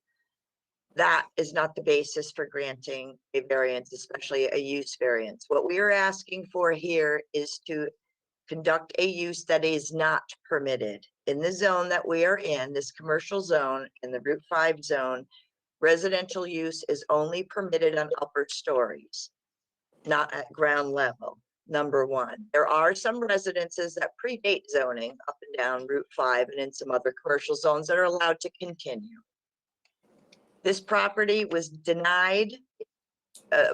that is not the basis for granting a variance, especially a use variance. What we are asking for here is to conduct a use that is not permitted in the zone that we are in, this commercial zone, in the Route 5 zone. Residential use is only permitted on upper stories, not at ground level. Number one, there are some residences that predate zoning up and down Route 5 and in some other commercial zones that are allowed to continue. This property was denied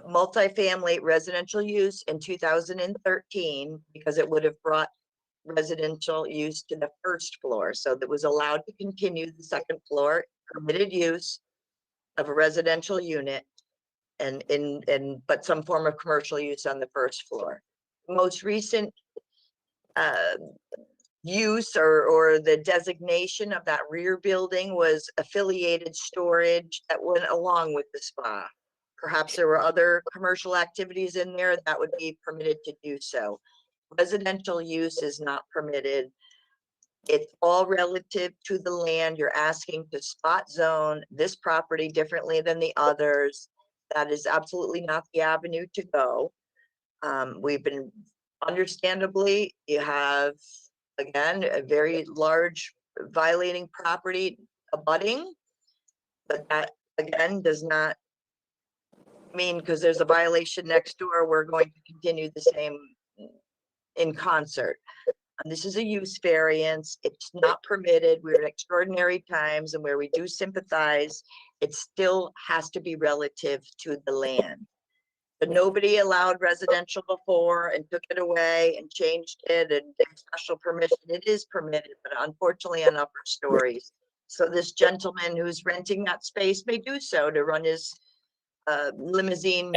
multifamily residential use in 2013 because it would have brought residential use to the first floor. So that was allowed to continue the second floor permitted use of a residential unit but some form of commercial use on the first floor. Most recent use or the designation of that rear building was affiliated storage that went along with the spa. Perhaps there were other commercial activities in there that would be permitted to do so. Residential use is not permitted. It's all relative to the land. You're asking to spot zone this property differently than the others. That is absolutely not the avenue to go. We've been, understandably, you have, again, a very large violating property abutting, but that, again, does not mean because there's a violation next door, we're going to continue the same in concert. This is a use variance. It's not permitted. We're in extraordinary times, and where we do sympathize, it still has to be relative to the land. But nobody allowed residential before and took it away and changed it and gave special permission. It is permitted, but unfortunately on upper stories. So this gentleman who's renting that space may do so to run his limousine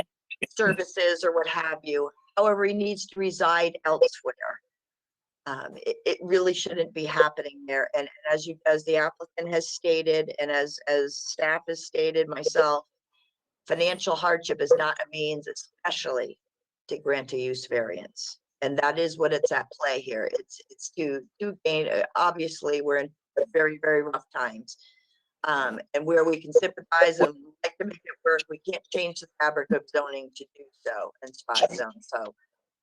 services or what have you. However, he needs to reside elsewhere. It really shouldn't be happening there. And as the applicant has stated, and as staff has stated, myself, financial hardship is not a means, especially to grant a use variance. And that is what it's at play here. It's to gain, obviously, we're in very, very rough times. And where we can sympathize and like to make it work, we can't change the fabric of zoning to do so and spot zone. So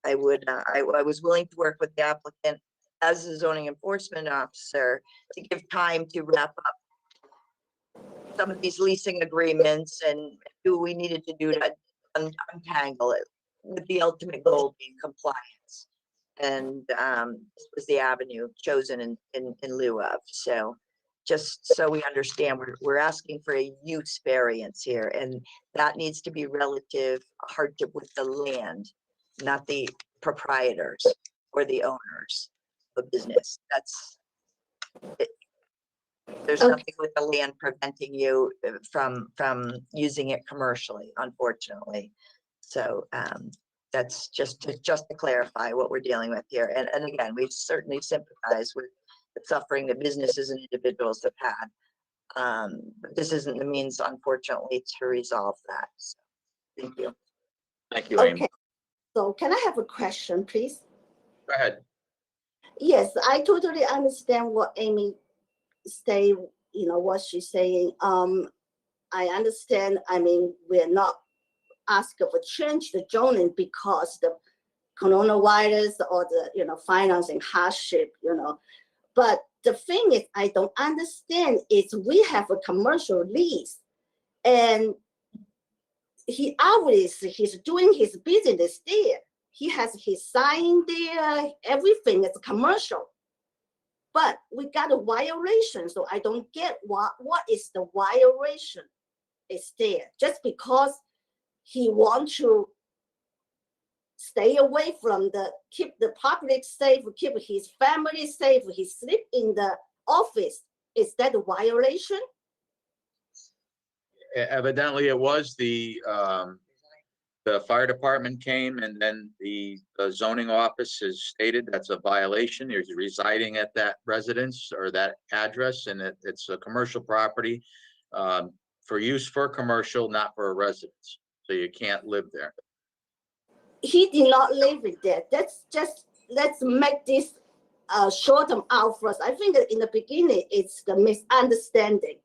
I was willing to work with the applicant as a zoning enforcement officer to give time to wrap up some of these leasing agreements and do what we needed to do to untangle it, with the ultimate goal being compliance. And this was the avenue chosen in lieu of. So just so we understand, we're asking for a use variance here, and that needs to be relative hardship with the land, not the proprietors or the owners of business. That's it. There's Okay. nothing with the land preventing you from using it commercially, unfortunately. So that's just to clarify what we're dealing with here. And again, we certainly sympathize with the suffering that businesses and individuals have had. But this isn't the means, unfortunately, to resolve that. So, thank you. Thank you, Amy. Okay, so can I have a question, please? Go ahead. Yes, I totally understand what Amy say, what she's saying. I understand, we're not asking for change the zoning because the coronavirus or the, financing hardship, But the thing is, I don't understand is we have a commercial lease and he's doing his business there. He has his sign there, everything is commercial. But we got a violation, so I don't get what is the violation is there. Just because he wants to stay away from keep the public safe, keep his family safe, he sleep in the office, is that a violation? Evidently, it was the fire department came, and then the zoning office has stated that's a violation. He's residing at that residence or that address, and it's a commercial property for use for commercial, not for a residence. so you can't live there. He did not live it there. Let's make this short them out first. I think that in the beginning, it's the misunderstanding.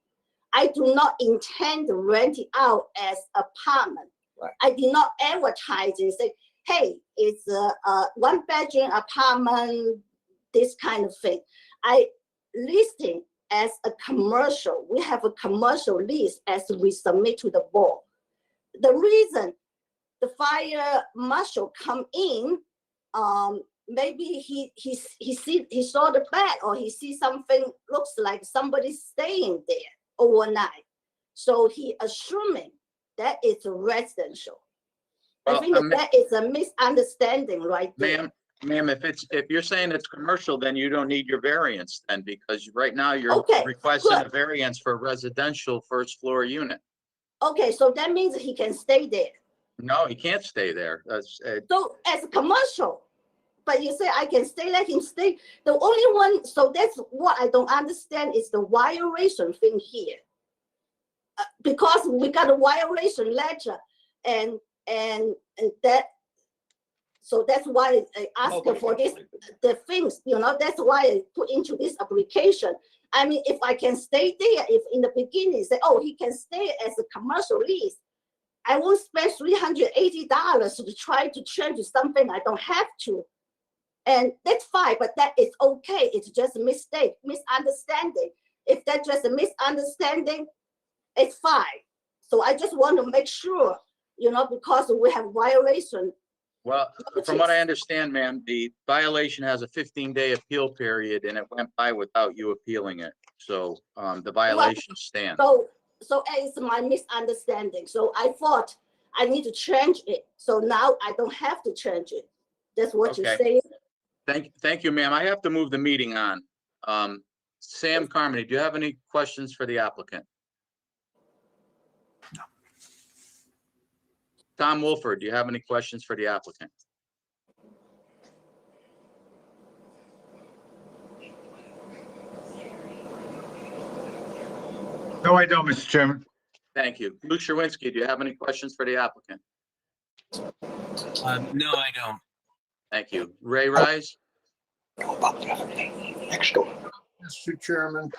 I do not intend to rent it out as apartment. Right. I did not advertise and say, hey, it's a one-bedroom apartment, this kind of thing. I listing as a commercial. We have a commercial lease as we submit to the board. The reason the fire marshal come in, maybe he saw the bed, or he see something looks like somebody staying there overnight. So he assuming that it's residential. I Well, think that is a misunderstanding right there. Ma'am, if you're saying it's commercial, then you don't need your variance then, because right now you're Okay, requesting a good. variance for a residential first floor unit. Okay, so that means he can stay there. No, he can't stay there. That's, So as a commercial, but you say I can stay, let him stay. The only one, so that's what I don't understand is the violation thing here. Because we got a violation letter and that, so that's why I asked for this, the things, that's why I put into this application. I mean, if I can stay there, if in the beginning say, oh, he can stay as a commercial lease, I won't spend $380 to try to change something I don't have to. And that's fine, but that is okay. It's just a mistake, misunderstanding. If that's just a misunderstanding, it's fine. So I just want to make sure, because we have violation. well, from what I understand, ma'am, the violation has a 15-day appeal period and it went by without you appealing it. So the violation stands. So it's my misunderstanding. So I thought I need to change it. So now I don't have to change it. That's what you're saying? Thank you, ma'am. I have to move the meeting on. Sam Carmody, do you have any questions for the applicant? No. Tom Wolford, do you have any questions for the applicant? No, I don't, Mr. Chairman. Thank you. Lou Sherwinski, do you have any questions for the applicant? No, I don't. Thank you. Ray Rise? Mr. Chairman,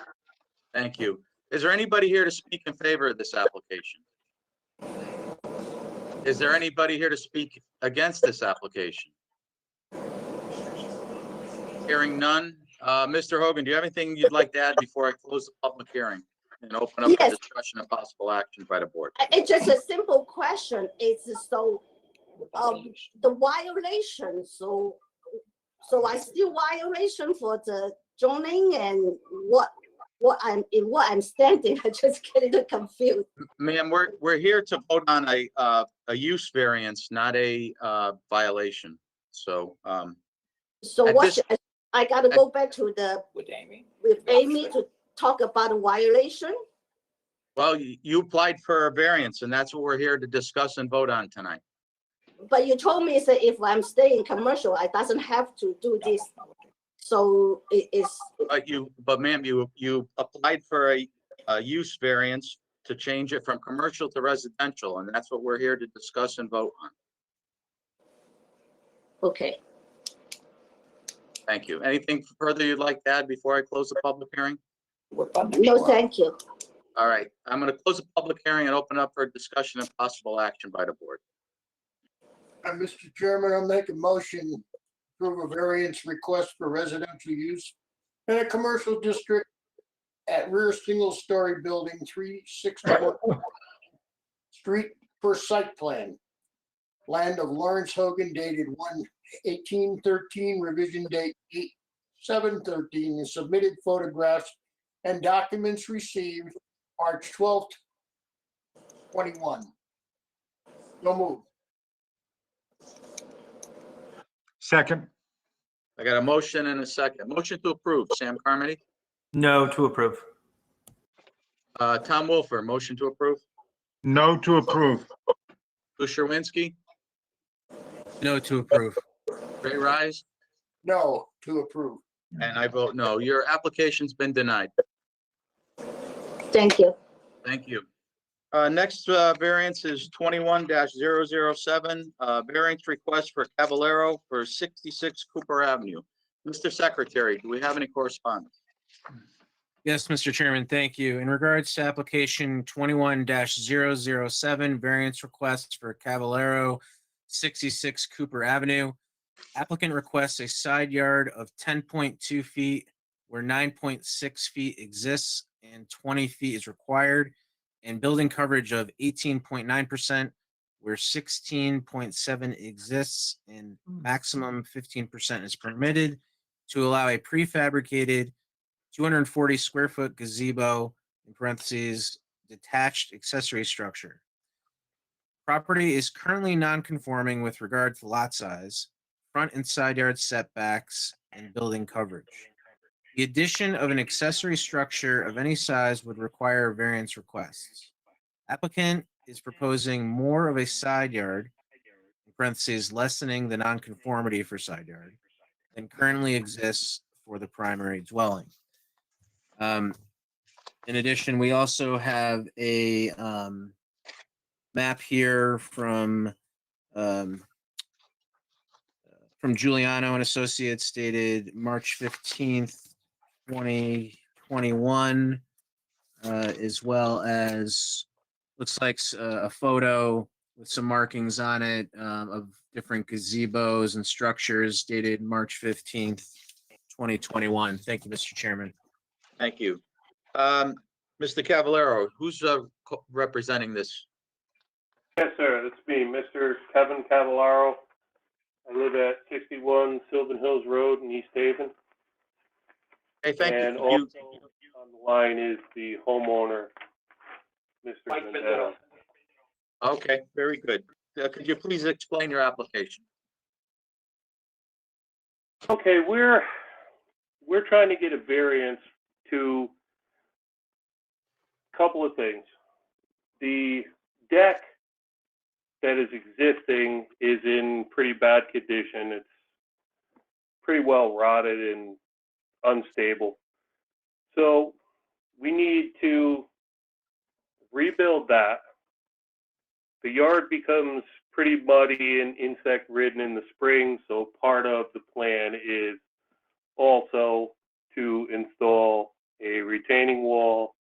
Thank you. Is there anybody here to speak in favor of this application? Is there anybody here to speak against this application? Hearing none. Mr. Hogan, do you have anything you'd like to add before I close the public hearing and open up Yes. the discussion of possible action by the board? It's just a simple question. It's so, the violation, so I still violation for the zoning and what I'm standing. I just get a little confused. Ma'am, we're here to vote on a use variance, not a violation. So So at what this- I gotta go back to With Amy. with Amy to talk about a violation? well, you applied for a variance and that's what we're here to discuss and vote on tonight. But you told me that if I'm staying commercial, I doesn't have to do this. So it is, But ma'am, you applied for a use variance to change it from commercial to residential, and that's what we're here to discuss and vote on. okay. Thank you. Anything further you'd like to add before I close the public hearing? No, thank you. All right, I'm going to close the public hearing and open up for discussion and possible action by the board. Mr. Chairman, I'll make a motion to approve a variance request for residential use in a commercial district at rear single-story building 361 Street per site plan. Land of Lawrence Hogan dated 1/18/13, revision date 8/7/13, and submitted photographs and documents received March 12th, 21. No move. Second. I got a motion and a second. Motion to approve, Sam Carmody. No to approve. Tom Wolfer, motion to approve. No to approve. Lou Sherwinski, No to approve. Ray Rise, No to approve. and I vote no. Your application's been denied. Thank you. Thank you. Next, variance is 21-007, variance request for Cavallero for 66 Cooper Avenue. Mr. Secretary, do we have any correspondence? Yes, Mr. Chairman, thank you. In regards to application 21-007, variance request for Cavallero, 66 Cooper Avenue. Applicant requests a side yard of 10.2 feet where 9.6 feet exists and 20 feet is required, and building coverage of 18.9% where 16.7 exists and maximum 15% is permitted, to allow a prefabricated 240 square foot gazebo, in parentheses, detached accessory structure. Property is currently non-conforming with regard to lot size, front and side yard setbacks, and building coverage. The addition of an accessory structure of any size would require variance requests. Applicant is proposing more of a side yard, in parentheses, lessening the nonconformity for side yard, than currently exists for the primary dwelling. In addition, we also have a map here from Giuliano and Associates dated March 15th, 2021, as well as looks like a photo with some markings on it of different gazebos and structures dated March 15th, 2021. Thank you, Mr. Chairman. Thank you. Mr. Cavallero, who's representing this? Yes, sir. It's me, Mr. Kevin Cavallaro. I live at 61 Sylvan Hills Road in East Haven. Hey, thank And you. also on the line is the homeowner, Mr. Vendetta. Okay, very good. Could you please explain your application? Okay, we're trying to get a variance to a couple of things. The deck that is existing is in pretty bad condition. It's pretty well rotted and unstable. So we need to rebuild that. The yard becomes pretty muddy and insect ridden in the spring, so part of the plan is also to install a retaining wall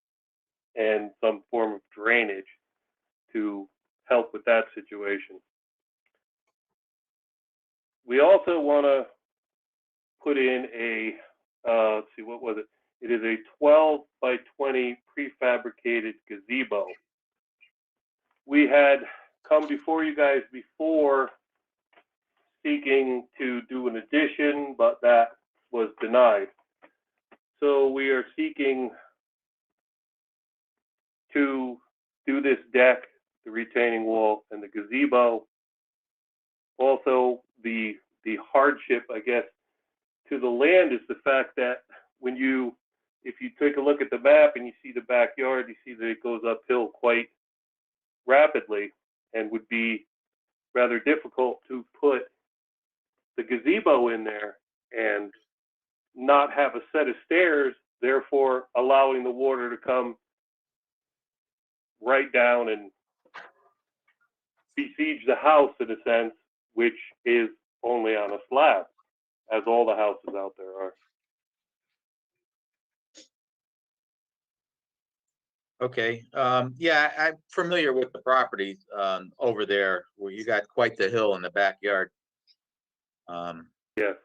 and some form of drainage to help with that situation. We also want to put in a, let's see, what was it? It is a 12 by 20 prefabricated gazebo. We had come before you guys before seeking to do an addition, but that was denied. So we are seeking to do this deck, the retaining wall, and the gazebo. Also, the hardship, I guess, to the land is the fact that when you, if you take a look at the map and you see the backyard, you see that it goes uphill quite rapidly and would be rather difficult to put the gazebo in there and not have a set of stairs, therefore allowing the water to come right down and besiege the house in a sense, which is only on a slab, as all the houses out there are. Okay, yeah, I'm familiar with the property over there where you got quite the hill in the backyard. Yes.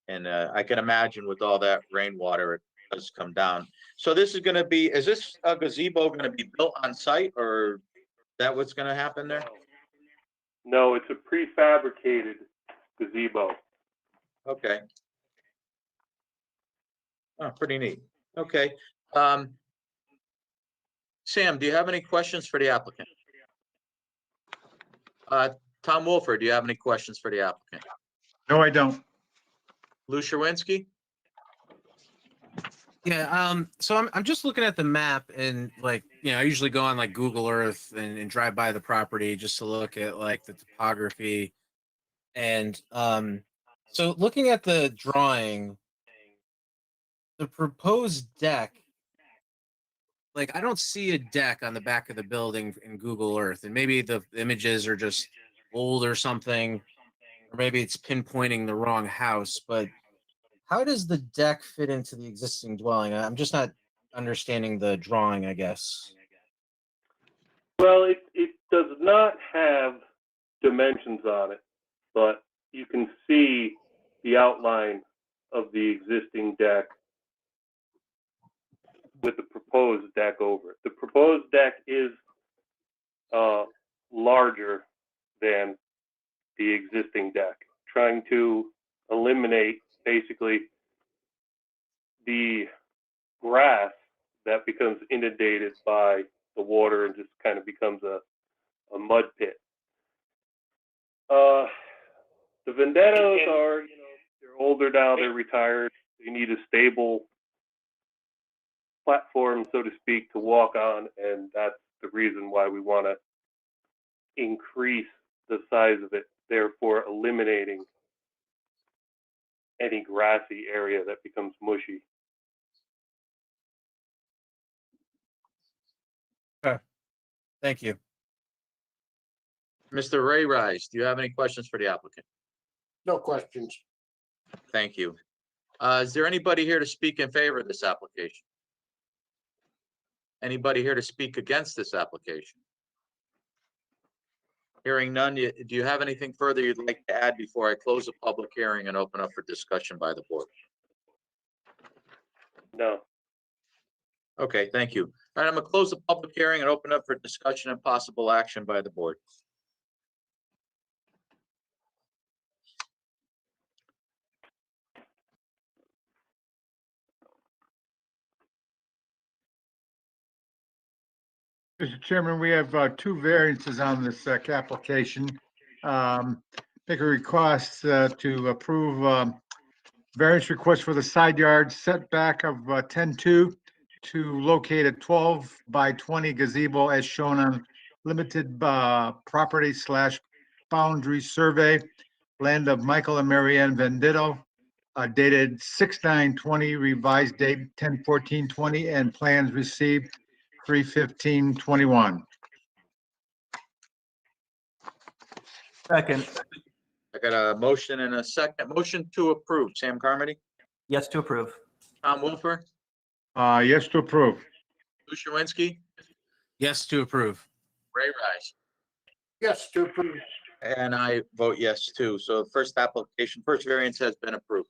And I can imagine with all that rainwater, it does come down. So this is gonna be, is this a gazebo gonna be built on site, or is that what's gonna happen there? No, it's a prefabricated gazebo. Okay. Oh, pretty neat. Okay. Sam, do you have any questions for the applicant? Tom Wolford, do you have any questions for the applicant? No, I don't. Lou Sherwinski? Yeah, so I'm just looking at the map and like, you know, I usually go on like Google Earth and drive by the property just to look at like the topography. And so looking at the drawing, the proposed deck, like, I don't see a deck on the back of the building in Google Earth, and maybe the images are just old or something, or maybe it's pinpointing the wrong house, but how does the deck fit into the existing dwelling? I'm just not understanding the drawing, I guess. Well, it does not have dimensions on it, but you can see the outline of the existing deck with the proposed deck over it. The proposed deck is larger than the existing deck, trying to eliminate basically the grass that becomes inundated by the water and just kind of becomes a mud pit. The Vendettos are, they're older now, they're retired. They need a stable platform, so to speak, to walk on, and that's the reason why we want to increase the size of it, therefore eliminating any grassy area that becomes mushy. Thank you. Mr. Ray Rice, do you have any questions for the applicant? No questions. Thank you. Is there anybody here to speak in favor of this application? Anybody here to speak against this application? Hearing none, do you have anything further you'd like to add before I close the public hearing and open up for discussion by the board? No. Okay, thank you. All right, I'm gonna close the public hearing and open up for discussion and possible action by the board. Mr. Chairman, we have two variances on this application. Make a request to approve variance request for the side yard setback of 10-2 to locate a 12 by 20 gazebo as shown on limited property / boundary survey, land of Michael and Marianne Venditto, dated 6/9/20, revised date 10/14/20, and plans received 3/15/21. Second. I got a motion and a second. Motion to approve. Sam Carmody, Yes to approve. Tom Wolfer, Yes to approve. Lou Shirinski, Yes to approve. Ray Rice. Yes, to approve. And I vote yes too. So first variance has been approved.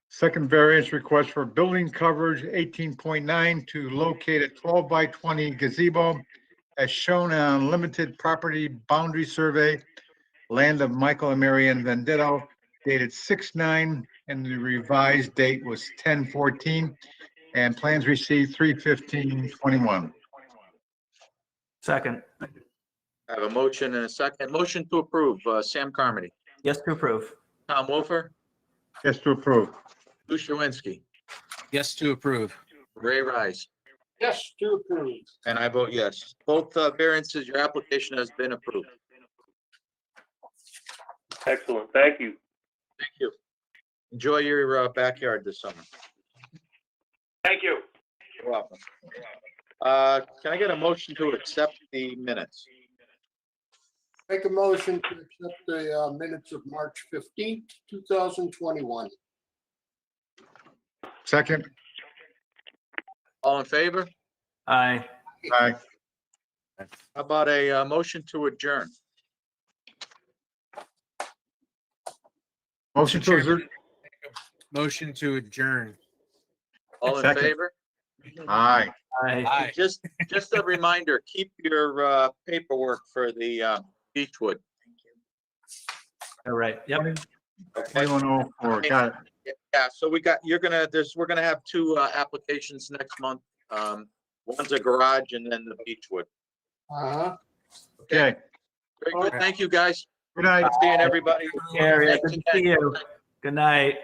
Second variance request for building coverage 18.9 to locate a 12 by 20 gazebo as shown on limited property boundary survey, land of Michael and Marianne Venditto, dated 6/9, and the revised date was 10/14, and plans received 3/15/21. Second. I have a motion and a second. Motion to approve. Sam Carmody, Yes to approve. Tom Wolfer, Yes to approve. Lou Shirinski, Yes to approve. Ray Rice, Yes, to approve. and I vote yes. Both variances, your application has been approved. Excellent. Thank you. Thank you. Enjoy your backyard this summer. Thank you. You're welcome. Can I get a motion to accept the minutes? Make a motion to accept the minutes of March 15th, 2021. Second. All in favor? Aye. Aye. How about a motion to adjourn? Motion to adjourn. Motion to adjourn. All in Second. favor? Aye. Aye. Aye. Just a reminder, keep your paperwork for the Beechwood. All right. Yep. Okay? 2104, got it. Yeah, so we're gonna have two applications next month. One's a garage and then the Beechwood. Uh-huh. Okay, Very good. Thank you, guys. good night. Seeing everybody. Gary, Thanks good to again. see you. Good night.